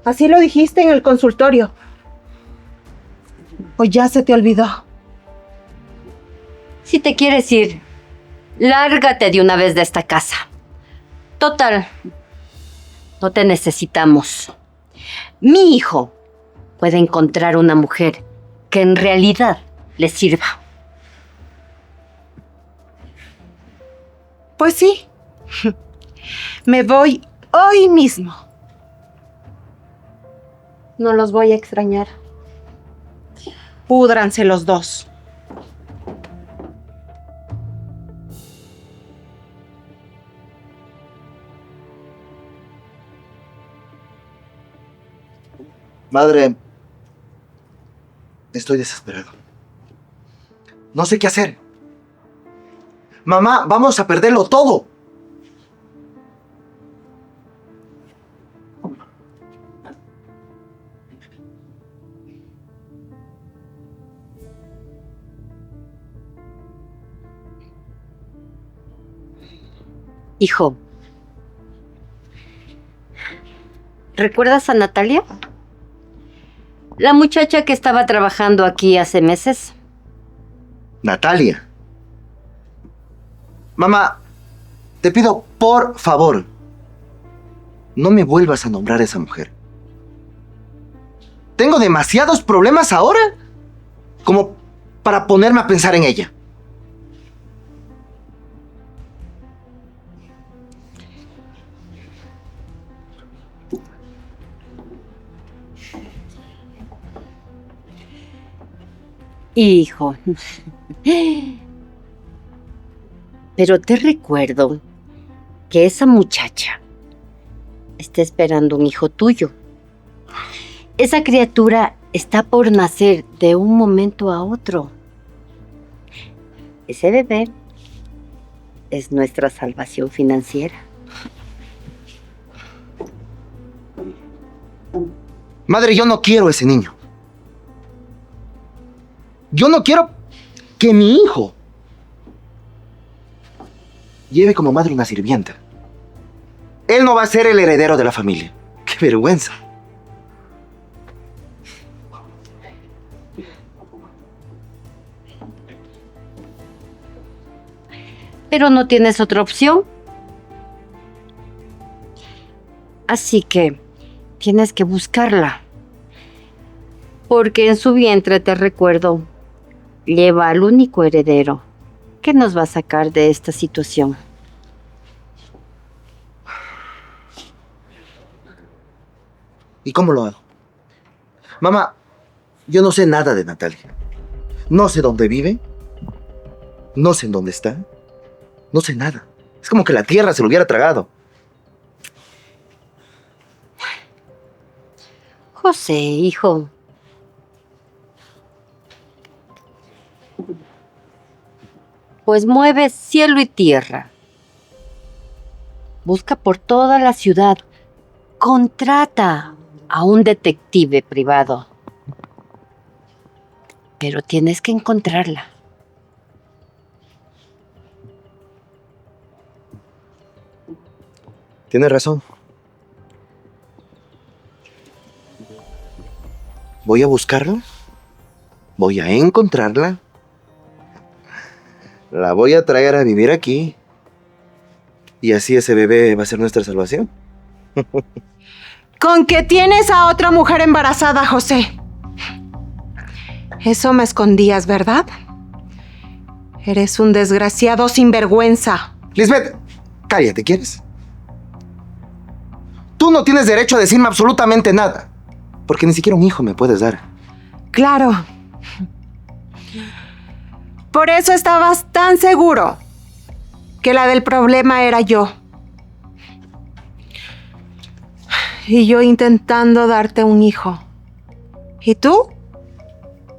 Así lo dijiste en el consultorio. ¿O ya se te olvidó? Si te quieres ir, lárgate de una vez de esta casa. Total, no te necesitamos. Mi hijo puede encontrar una mujer que en realidad le sirva. Pues sí. Me voy hoy mismo. No los voy a extrañar. Púdranse los dos. Madre, estoy desesperado. No sé qué hacer. Mamá, vamos a perderlo todo. Hijo, ¿recuerdas a Natalia? La muchacha que estaba trabajando aquí hace meses. Natalia. Mamá, te pido por favor, no me vuelvas a nombrar a esa mujer. Tengo demasiados problemas ahora como para ponerme a pensar en ella. Hijo. Pero te recuerdo que esa muchacha está esperando un hijo tuyo. Esa criatura está por nacer de un momento a otro. Ese bebé es nuestra salvación financiera. Madre, yo no quiero ese niño. Yo no quiero que mi hijo lleve como madre una sirvienta. Él no va a ser el heredero de la familia. ¡Qué vergüenza! Pero no tienes otra opción. Así que tienes que buscarla. Porque en su vientre, te recuerdo, lleva al único heredero que nos va a sacar de esta situación. ¿Y cómo lo hago? Mamá, yo no sé nada de Natalia. No sé dónde vive. No sé en dónde está. No sé nada. Es como que la tierra se lo hubiera tragado. José, hijo. Pues mueve cielo y tierra. Busca por toda la ciudad. Contrata a un detective privado. Pero tienes que encontrarla. Tienes razón. Voy a buscarla. Voy a encontrarla. La voy a traer a vivir aquí. Y así ese bebé va a ser nuestra salvación. Con que tienes a otra mujer embarazada, José. Eso me escondías, ¿verdad? Eres un desgraciado sinvergüenza. Lisbeth, cállate, ¿quieres? Tú no tienes derecho a decirme absolutamente nada. Porque ni siquiera un hijo me puedes dar. Claro. Por eso estabas tan seguro que la del problema era yo. Y yo intentando darte un hijo. ¿Y tú?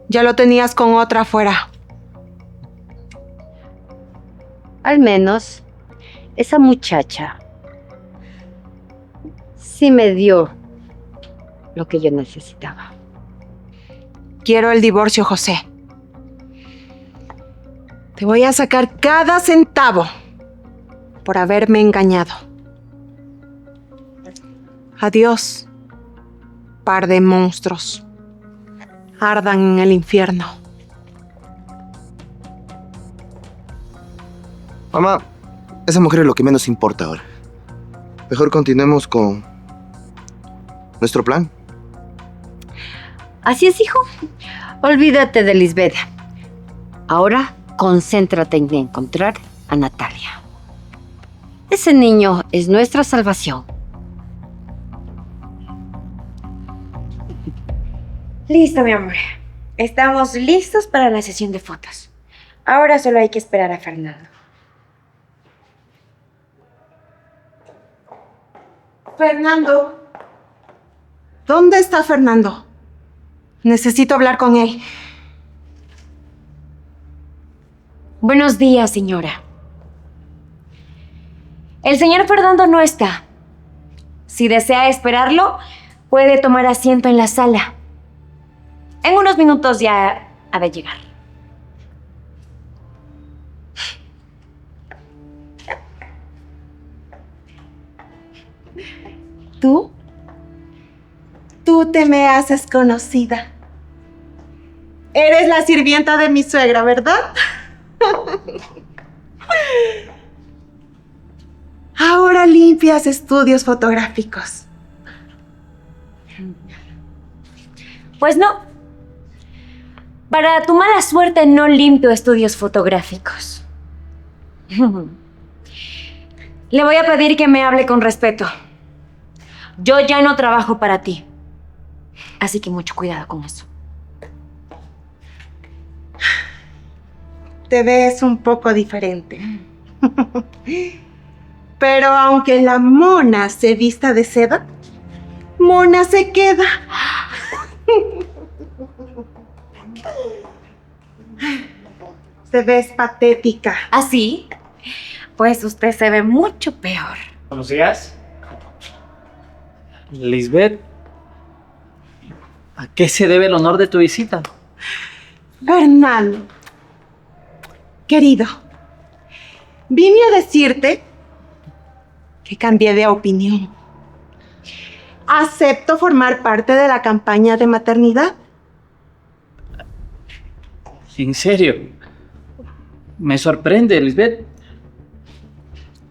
Ya lo tenías con otra afuera. Al menos, esa muchacha sí me dio lo que yo necesitaba. Quiero el divorcio, José. Te voy a sacar cada centavo por haberme engañado. Adiós, par de monstruos. Ardan en el infierno. Mamá, esa mujer es lo que menos importa ahora. Mejor continuemos con nuestro plan. Así es, hijo. Olvídate de Lisbeth. Ahora concéntrate en encontrar a Natalia. Ese niño es nuestra salvación. Listo, mi amor. Estamos listos para la sesión de fotos. Ahora solo hay que esperar a Fernando. Fernando. ¿Dónde está Fernando? Necesito hablar con él. Buenos días, señora. El señor Fernando no está. Si desea esperarlo, puede tomar asiento en la sala. En unos minutos ya ha de llegar. ¿Tú? Tú te me haces conocida. Eres la sirvienta de mi suegra, ¿verdad? Ahora limpias estudios fotográficos. Pues no. Para tu mala suerte no limpio estudios fotográficos. Le voy a pedir que me hable con respeto. Yo ya no trabajo para ti. Así que mucho cuidado con eso. Te ves un poco diferente. Pero aunque la mona se vista de seda, mona se queda. Te ves patética. ¿Ah, sí? Pues usted se ve mucho peor. Buenos días. Lisbeth, ¿a qué se debe el honor de tu visita? Fernando, querido, vine a decirte que cambié de opinión. Acepto formar parte de la campaña de maternidad. ¿En serio? Me sorprende, Lisbeth.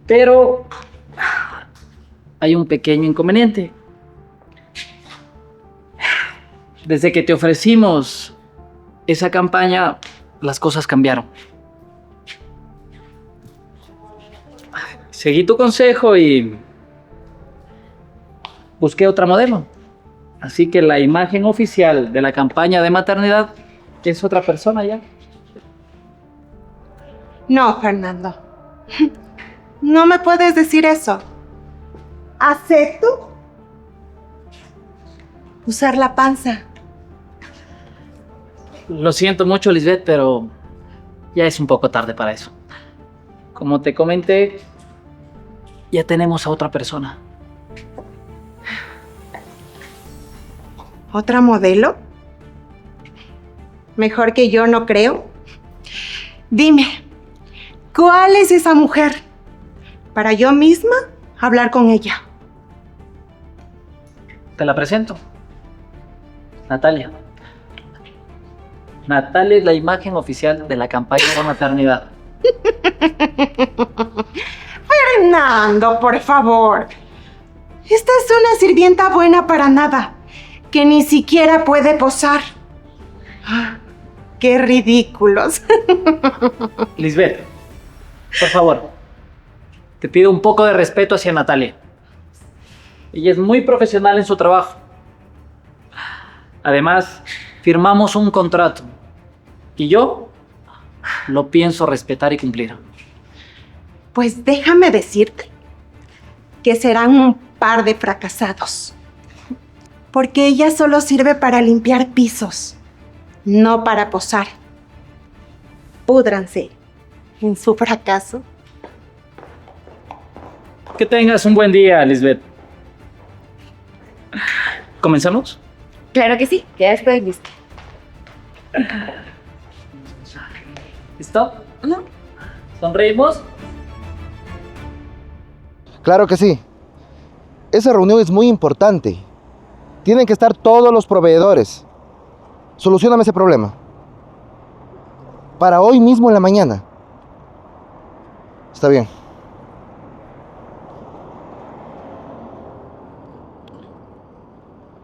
Pero hay un pequeño inconveniente. Desde que te ofrecimos esa campaña, las cosas cambiaron. Seguí tu consejo y busqué otra modelo. Así que la imagen oficial de la campaña de maternidad es otra persona ya. No, Fernando. No me puedes decir eso. ¿Acepto usar la panza? Lo siento mucho, Lisbeth, pero ya es un poco tarde para eso. Como te comenté, ya tenemos a otra persona. ¿Otra modelo? Mejor que yo, no creo. Dime, ¿cuál es esa mujer? Para yo misma hablar con ella. Te la presento. Natalia. Natalia es la imagen oficial de la campaña de maternidad. Fernando, por favor. Esta es una sirvienta buena para nada, que ni siquiera puede posar. Ah, ¡qué ridículos! Lisbeth, por favor, te pido un poco de respeto hacia Natalia. Ella es muy profesional en su trabajo. Además, firmamos un contrato y yo lo pienso respetar y cumplir. Pues déjame decirte que serán un par de fracasados. Porque ella solo sirve para limpiar pisos, no para posar. Púdranse en su fracaso. Que tengas un buen día, Lisbeth. ¿Comenzamos? Claro que sí, ya estoy lista. ¿Listo? ¿Sonreímos? Claro que sí. Esa reunión es muy importante. Tienen que estar todos los proveedores. Solucióname ese problema. Para hoy mismo en la mañana. Está bien.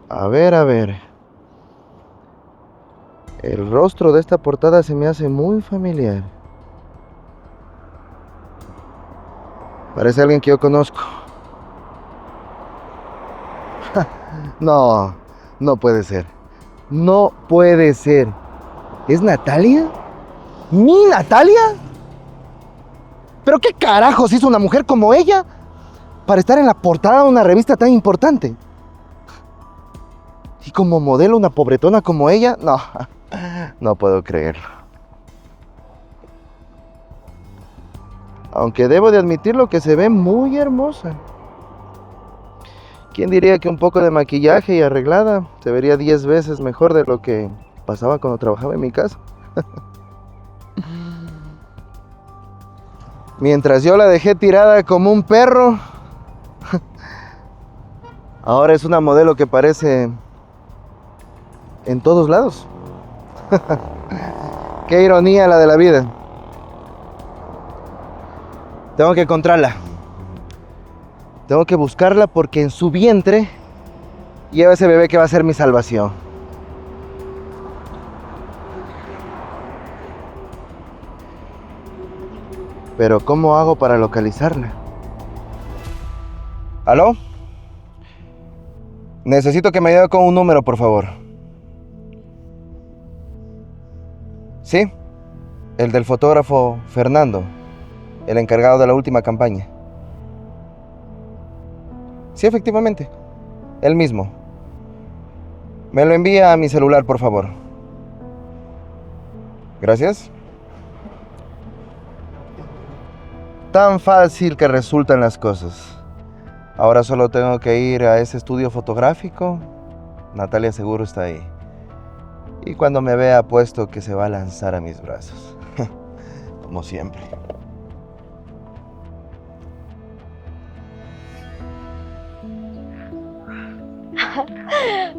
A ver. El rostro de esta portada se me hace muy familiar. Parece alguien que yo conozco. No, no puede ser. No puede ser. ¿Es Natalia? ¿Mi Natalia? ¿Pero qué carajos hizo una mujer como ella para estar en la portada de una revista tan importante? Y como modelo una pobretona como ella, no puedo creerlo. Aunque debo de admitirlo que se ve muy hermosa. ¿Quién diría que un poco de maquillaje y arreglada se vería 10 veces mejor de lo que pasaba cuando trabajaba en mi casa? Mientras yo la dejé tirada como un perro, ahora es una modelo que parece en todos lados. Qué ironía la de la vida. Tengo que encontrarla. Tengo que buscarla porque en su vientre lleva ese bebé que va a ser mi salvación. Pero ¿cómo hago para localizarla? ¿Aló? Necesito que me ayude con un número, por favor. ¿Sí? El del fotógrafo Fernando, el encargado de la última campaña. Sí, efectivamente, él mismo. Me lo envía a mi celular, por favor. Gracias. Tan fácil que resultan las cosas. Ahora solo tengo que ir a ese estudio fotográfico. Natalia seguro está ahí. Y cuando me vea, apuesto que se va a lanzar a mis brazos. Como siempre.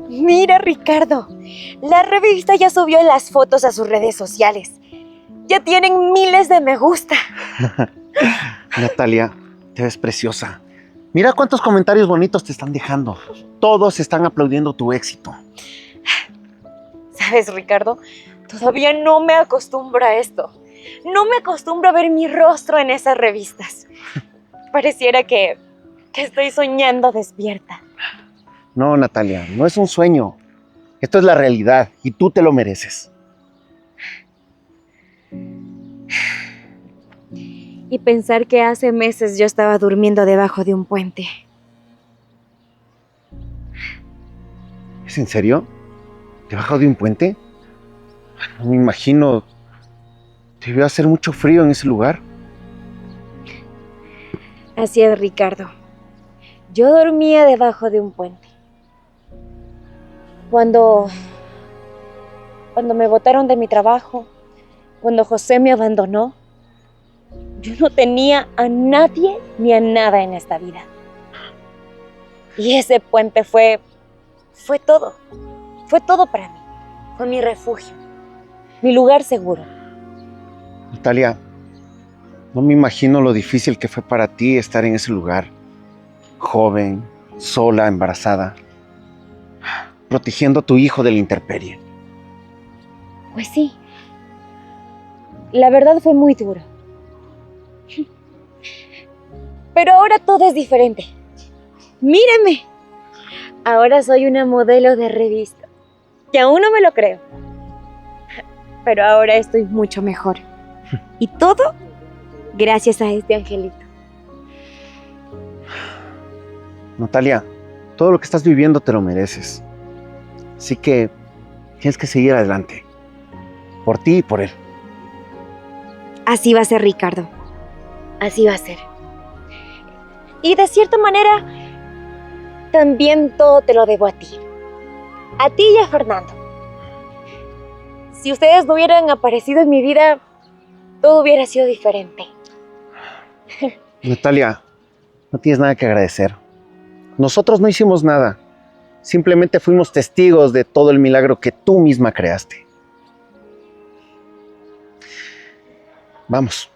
Mira, Ricardo, la revista ya subió las fotos a sus redes sociales. Ya tienen miles de me gusta. Natalia, te ves preciosa. Mira cuántos comentarios bonitos te están dejando. Todos están aplaudiendo tu éxito. ¿Sabes, Ricardo? Todavía no me acostumbro a esto. No me acostumbro a ver mi rostro en esas revistas. Pareciera que estoy soñando despierta. No, Natalia, no es un sueño. Esto es la realidad y tú te lo mereces. Y pensar que hace meses yo estaba durmiendo debajo de un puente. ¿Es en serio? ¿Debajo de un puente? No me imagino. Debió hacer mucho frío en ese lugar. Así es, Ricardo. Yo dormía debajo de un puente. Cuando me botaron de mi trabajo, cuando José me abandonó, yo no tenía a nadie ni a nada en esta vida. Y ese puente fue todo. Fue todo para mí. Fue mi refugio, mi lugar seguro. Natalia, no me imagino lo difícil que fue para ti estar en ese lugar. Joven, sola, embarazada, protegiendo a tu hijo de la intemperie. Pues sí. La verdad fue muy duro. Pero ahora todo es diferente. Míreme. Ahora soy una modelo de revista. Que aún no me lo creo. Pero ahora estoy mucho mejor. Y todo gracias a este angelito. Natalia, todo lo que estás viviendo te lo mereces. Así que tienes que seguir adelante. Por ti y por él. Así va a ser, Ricardo. Así va a ser. Y de cierta manera, también todo te lo debo a ti. A ti y a Fernando. Si ustedes no hubieran aparecido en mi vida, todo hubiera sido diferente. Natalia, no tienes nada que agradecer. Nosotros no hicimos nada. Simplemente fuimos testigos de todo el milagro que tú misma creaste. Vamos.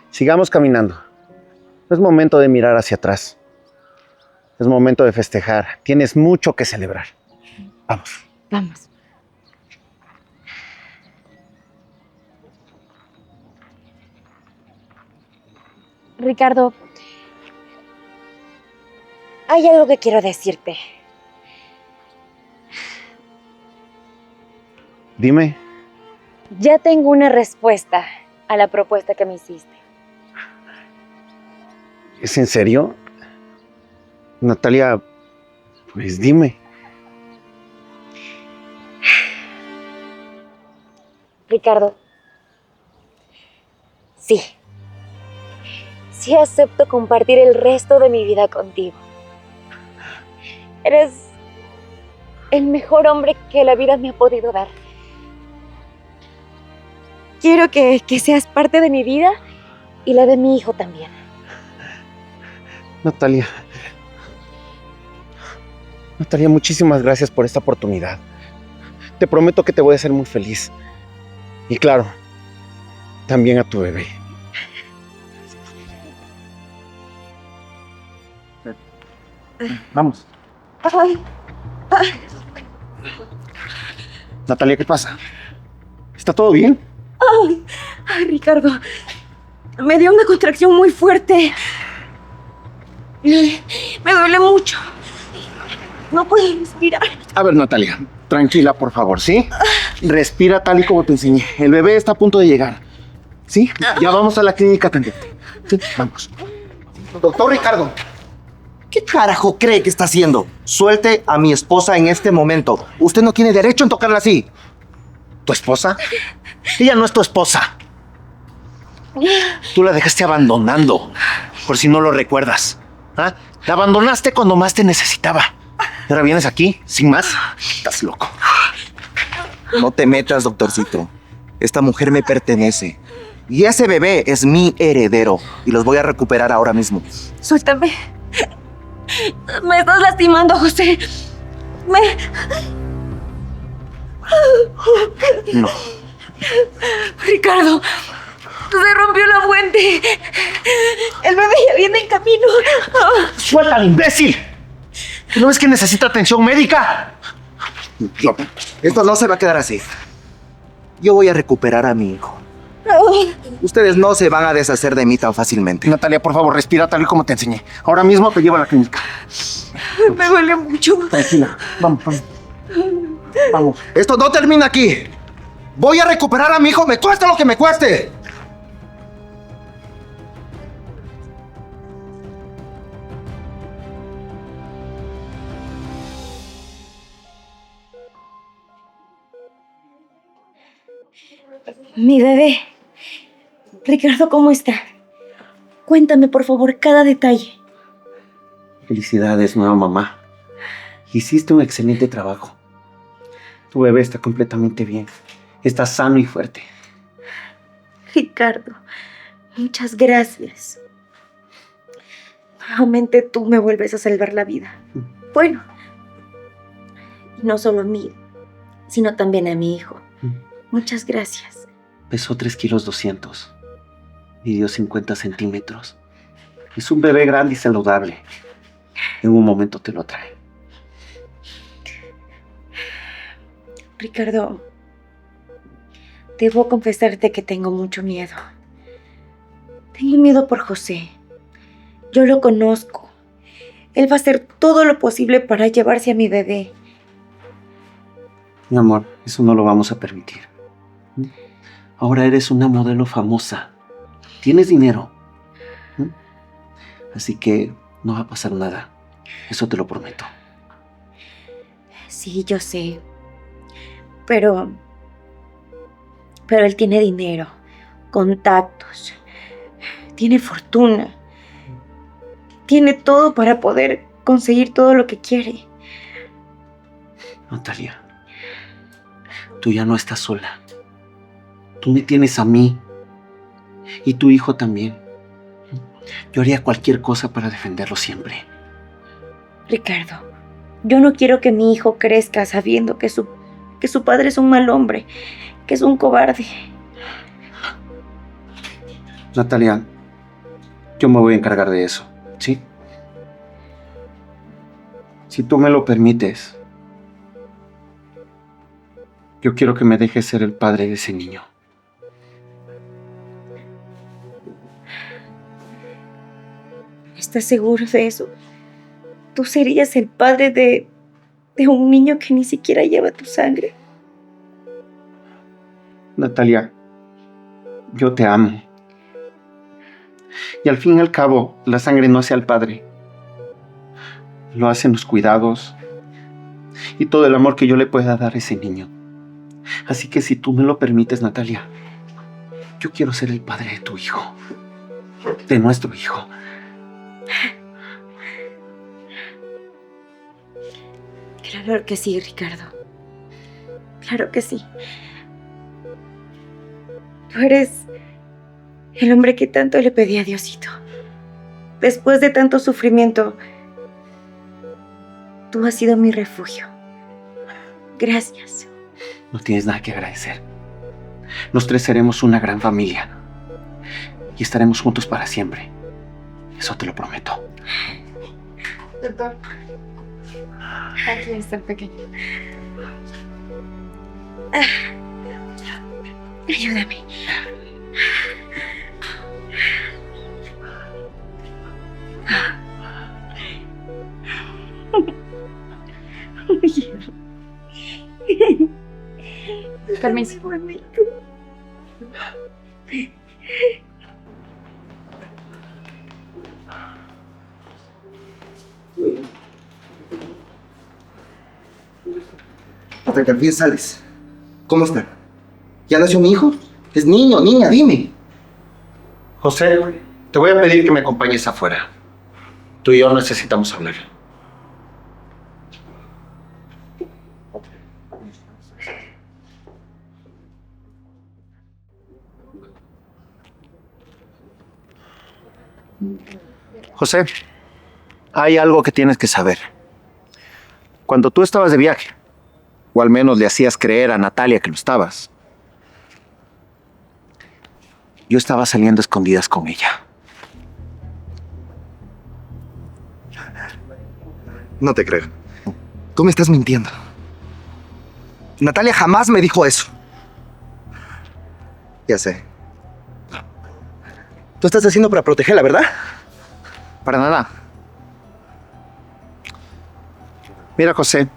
Sigamos caminando. No es momento de mirar hacia atrás. Es momento de festejar. Tienes mucho que celebrar. Vamos. Vamos. Ricardo, hay algo que quiero decirte. Dime. Ya tengo una respuesta a la propuesta que me hiciste. ¿Es en serio? Natalia, pues dime. Ricardo, sí. Sí acepto compartir el resto de mi vida contigo. Eres el mejor hombre que la vida me ha podido dar. Quiero que seas parte de mi vida y la de mi hijo también. Natalia, muchísimas gracias por esta oportunidad. Te prometo que te voy a hacer muy feliz. Y claro, también a tu bebé. Vamos. Natalia, ¿qué pasa? ¿Está todo bien? Ay, Ricardo, me dio una contracción muy fuerte. Me duele mucho. No puedo respirar. A ver, Natalia, tranquila, por favor, ¿sí? Respira tal y como te enseñé. El bebé está a punto de llegar. ¿Sí? Ya vamos a la clínica a atenderte. Sí, vamos. Doctor Ricardo, ¿qué carajo cree que está haciendo? Suelte a mi esposa en este momento. Usted no tiene derecho en tocarla así. ¿Tu esposa? Ella no es tu esposa. Tú la dejaste abandonando, por si no lo recuerdas. ¿Ah? La abandonaste cuando más te necesitaba. Y ahora vienes aquí, sin más. Estás loco. No te metas, doctorcito. Esta mujer me pertenece. Y ese bebé es mi heredero. Y los voy a recuperar ahora mismo. Suéltame. Me estás lastimando, José. No. Ricardo, se rompió la fuente. El bebé ya viene en camino. ¡Suéltalo, imbécil! ¿No ves que necesita atención médica? No, esto no se va a quedar así. Yo voy a recuperar a mi hijo. Ustedes no se van a deshacer de mí tan fácilmente. Natalia, por favor, respira tal y como te enseñé. Ahora mismo te llevo a la clínica. Ay, me duele mucho. Tranquila, vamos, vamos. Vamos. Esto no termina aquí. Voy a recuperar a mi hijo, me cueste lo que me cueste. Mi bebé. Ricardo, ¿cómo está? Cuéntame, por favor, cada detalle. Felicidades, nueva mamá. Hiciste un excelente trabajo. Tu bebé está completamente bien. Está sano y fuerte. Ricardo, muchas gracias. Nuevamente tú me vuelves a salvar la vida. Bueno, y no solo a mí, sino también a mi hijo. Muchas gracias. Pesó 3,2 kilos. Midió 50 centímetros. Es un bebé grande y saludable. En un momento te lo trae. Ricardo, debo confesarte que tengo mucho miedo. Tengo miedo por José. Yo lo conozco. Él va a hacer todo lo posible para llevarse a mi bebé. Mi amor, eso no lo vamos a permitir. Ahora eres una modelo famosa. Tienes dinero. Así que no va a pasar nada. Eso te lo prometo. Sí, yo sé. Pero él tiene dinero, contactos, tiene fortuna. Tiene todo para poder conseguir todo lo que quiere. Natalia, tú ya no estás sola. Tú me tienes a mí. Y tu hijo también. Yo haría cualquier cosa para defenderlo siempre. Ricardo, yo no quiero que mi hijo crezca sabiendo que su padre es un mal hombre, que es un cobarde. Natalia, yo me voy a encargar de eso, ¿sí? Si tú me lo permites, yo quiero que me dejes ser el padre de ese niño. ¿Estás seguro de eso? ¿Tú serías el padre de un niño que ni siquiera lleva tu sangre? Natalia, yo te amo. Y al fin y al cabo, la sangre no hace al padre. Lo hacen los cuidados y todo el amor que yo le pueda dar a ese niño. Así que si tú me lo permites, Natalia, yo quiero ser el padre de tu hijo. De nuestro hijo. Claro que sí, Ricardo. Claro que sí. Tú eres el hombre que tanto le pedí a Diosito. Después de tanto sufrimiento, tú has sido mi refugio. Gracias. No tienes nada que agradecer. Los tres seremos una gran familia. Y estaremos juntos para siempre. Eso te lo prometo. Doctor, aquí está el pequeño. Ayúdame. Permiso. Hasta que sales. ¿Cómo está? ¿Ya nació mi hijo? ¿Es niño, niña? Dime. José, te voy a pedir que me acompañes afuera. Tú y yo necesitamos hablar. José, hay algo que tienes que saber. Cuando tú estabas de viaje, o al menos le hacías creer a Natalia que lo estabas, yo estaba saliendo a escondidas con ella. No te creo. Tú me estás mintiendo. Natalia jamás me dijo eso. Ya sé. Tú estás haciendo para protegerla, ¿verdad? Para nada. Mira, José,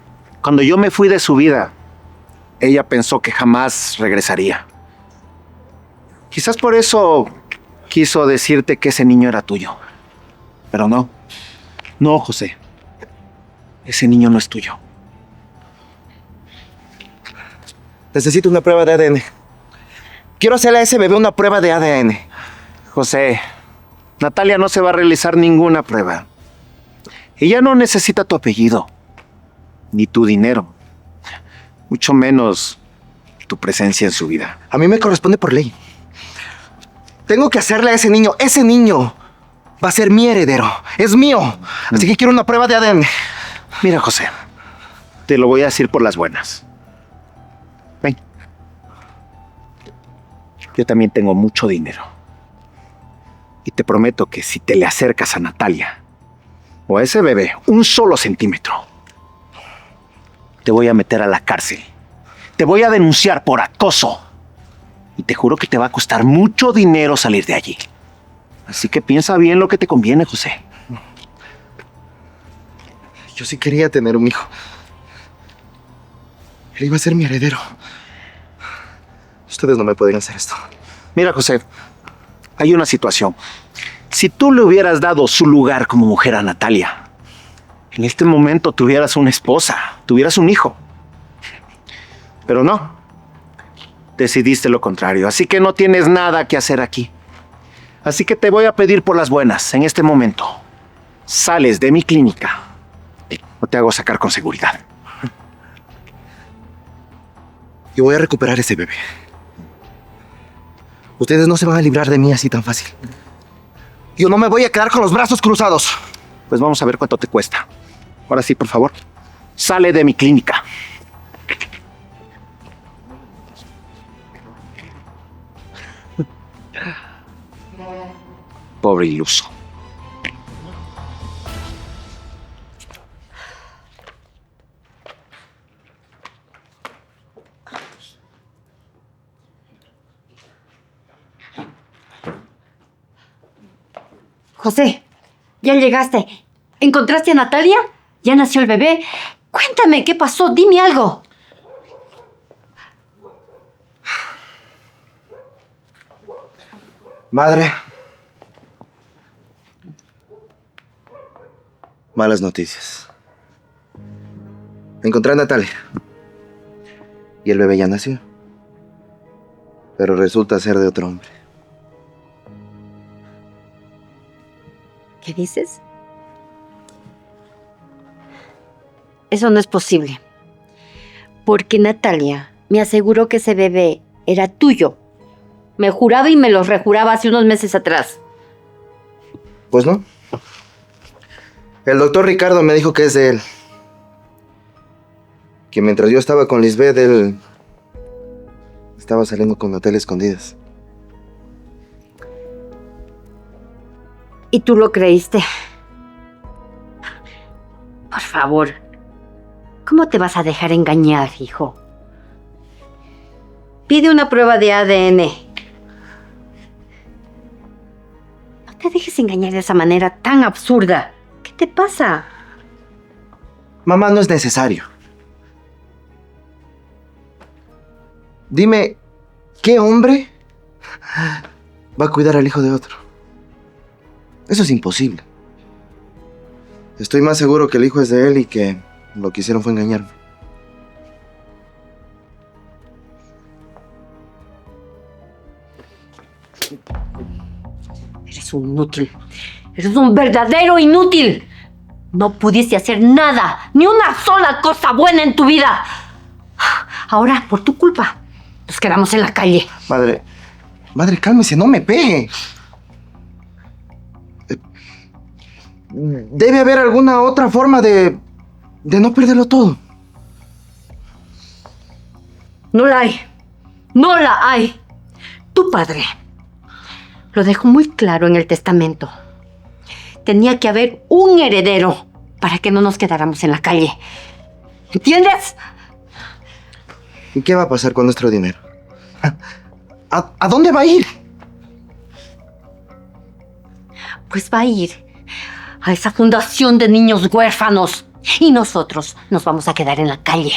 cuando yo me fui de su vida, ella pensó que jamás regresaría. Quizás por eso quiso decirte que ese niño era tuyo. Pero no. No, José. Ese niño no es tuyo. Necesito una prueba de ADN. Quiero hacerle a ese bebé una prueba de ADN. José, Natalia no se va a realizar ninguna prueba. Ella no necesita tu apellido, ni tu dinero, mucho menos tu presencia en su vida. A mí me corresponde por ley. Tengo que hacerle a ese niño. Ese niño va a ser mi heredero. Es mío. Así que quiero una prueba de ADN. Mira, José, te lo voy a decir por las buenas. Ven. Yo también tengo mucho dinero. Y te prometo que si te le acercas a Natalia o a ese bebé un solo centímetro, te voy a meter a la cárcel. Te voy a denunciar por acoso. Y te juro que te va a costar mucho dinero salir de allí. Así que piensa bien lo que te conviene, José. Yo sí quería tener un hijo. Él iba a ser mi heredero. Ustedes no me pueden hacer esto. Mira, José, hay una situación. Si tú le hubieras dado su lugar como mujer a Natalia, en este momento tuvieras una esposa, tuvieras un hijo. Pero no. Decidiste lo contrario, así que no tienes nada que hacer aquí. Así que te voy a pedir por las buenas, en este momento. Sales de mi clínica o te hago sacar con seguridad. Yo voy a recuperar ese bebé. Ustedes no se van a librar de mí así tan fácil. Yo no me voy a quedar con los brazos cruzados. Pues vamos a ver cuánto te cuesta. Ahora sí, por favor. Sale de mi clínica. Pobre iluso. José, ya llegaste. ¿Encontraste a Natalia? ¿Ya nació el bebé? Cuéntame, ¿qué pasó? Dime algo. Madre. Malas noticias. Encontré a Natalia. Y el bebé ya nació. Pero resulta ser de otro hombre. ¿Qué dices? Eso no es posible. Porque Natalia me aseguró que ese bebé era tuyo. Me juraba y me lo rejuraba hace unos meses atrás. Pues no. El doctor Ricardo me dijo que es de él. Que mientras yo estaba con Lisbeth, él estaba saliendo con Natalia escondidas. ¿Y tú lo creíste? Por favor, ¿cómo te vas a dejar engañar, hijo? Pide una prueba de ADN. No te dejes engañar de esa manera tan absurda. ¿Qué te pasa? Mamá, no es necesario. Dime, ¿qué hombre va a cuidar al hijo de otro? Eso es imposible. Estoy más seguro que el hijo es de él y que lo que hicieron fue engañarme. Eres un inútil. Eres un verdadero inútil. No pudiste hacer nada, ni una sola cosa buena en tu vida. Ahora, por tu culpa, nos quedamos en la calle. Madre, cálmese, no me pegue. Debe haber alguna otra forma de no perderlo todo. No la hay. No la hay. Tu padre lo dejó muy claro en el testamento. Tenía que haber un heredero para que no nos quedáramos en la calle. ¿Entiendes? ¿Y qué va a pasar con nuestro dinero? ¿A dónde va a ir? Pues va a ir a esa fundación de niños huérfanos. Y nosotros nos vamos a quedar en la calle.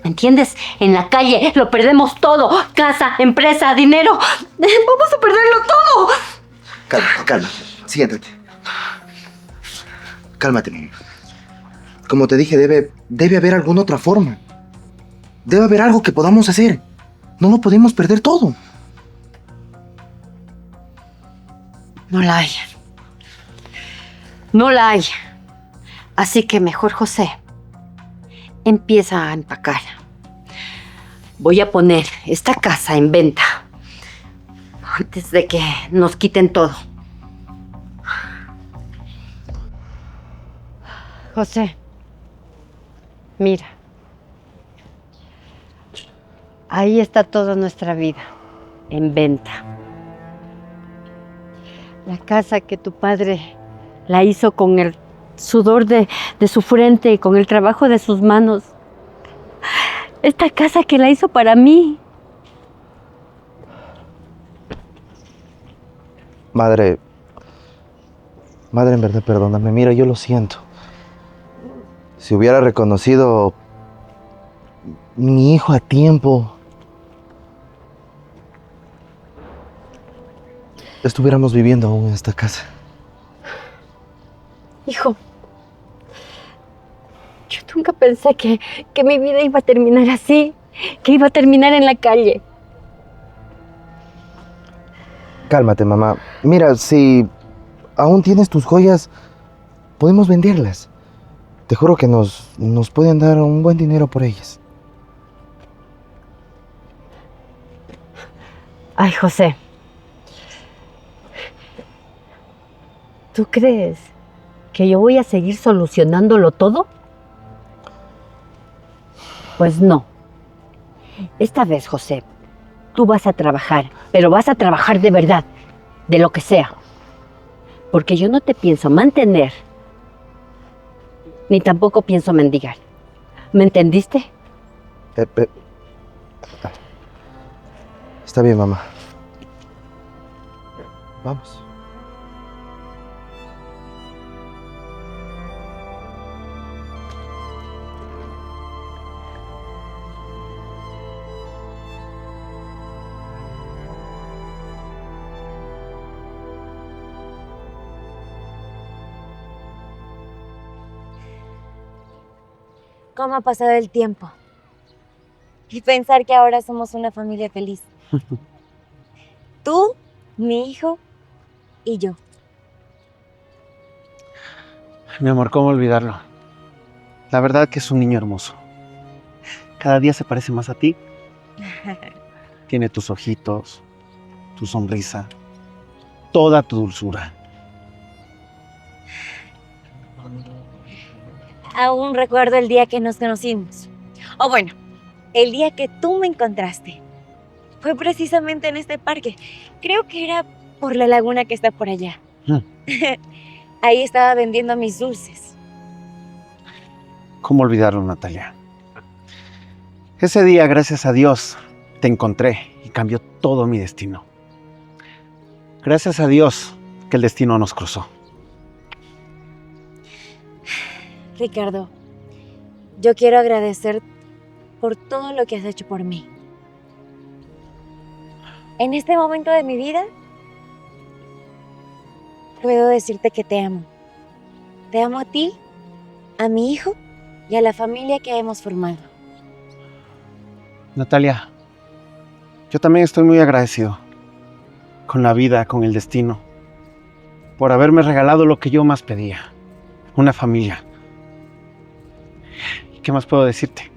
¿Me entiendes? En la calle lo perdemos todo. Casa, empresa, dinero. Vamos a perderlo todo. Calma, calma. Siéntate. Cálmate, mamá. Como te dije, debe haber alguna otra forma. Debe haber algo que podamos hacer. No lo podemos perder todo. No la hay. No la hay. Así que mejor, José, empieza a empacar. Voy a poner esta casa en venta antes de que nos quiten todo. José, mira. Ahí está toda nuestra vida, en venta. La casa que tu padre la hizo con el sudor de su frente y con el trabajo de sus manos. Esta casa que la hizo para mí. Madre, en verdad, perdóname. Mira, yo lo siento. Si hubiera reconocido mi hijo a tiempo, estuviéramos viviendo aún en esta casa. Hijo, yo nunca pensé que mi vida iba a terminar así, que iba a terminar en la calle. Cálmate, mamá. Mira, si aún tienes tus joyas, podemos venderlas. Te juro que nos pueden dar un buen dinero por ellas. Ay, José. ¿Tú crees que yo voy a seguir solucionándolo todo? Pues no. Esta vez, José, tú vas a trabajar, pero vas a trabajar de verdad, de lo que sea. Porque yo no te pienso mantener, ni tampoco pienso mendigar. ¿Me entendiste? Está bien, mamá. Vamos. ¿Cómo ha pasado el tiempo? Y pensar que ahora somos una familia feliz. Tú, mi hijo y yo. Mi amor, ¿cómo olvidarlo? La verdad que es un niño hermoso. Cada día se parece más a ti. Tiene tus ojitos, tu sonrisa, toda tu dulzura. Aún recuerdo el día que nos conocimos. O bueno, el día que tú me encontraste. Fue precisamente en este parque. Creo que era por la laguna que está por allá. Ahí estaba vendiendo mis dulces. ¿Cómo olvidarlo, Natalia? Ese día, gracias a Dios, te encontré y cambió todo mi destino. Gracias a Dios que el destino nos cruzó. Ricardo, yo quiero agradecer por todo lo que has hecho por mí. En este momento de mi vida, puedo decirte que te amo. Te amo a ti, a mi hijo y a la familia que hemos formado. Natalia, yo también estoy muy agradecido con la vida, con el destino, por haberme regalado lo que yo más pedía, una familia. ¿Qué más puedo decirte?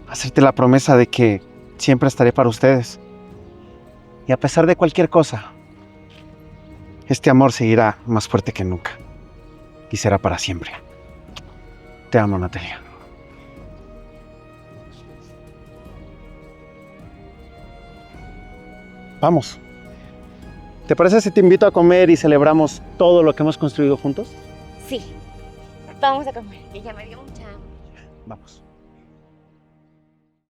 Hacerte la promesa de que siempre estaré para ustedes. Y a pesar de cualquier cosa, este amor seguirá más fuerte que nunca. Y será para siempre. Te amo, Natalia. Vamos. ¿Te parece si te invito a comer y celebramos todo lo que hemos construido juntos? Sí, vamos a comer, que ya me dio mucha hambre. Vamos.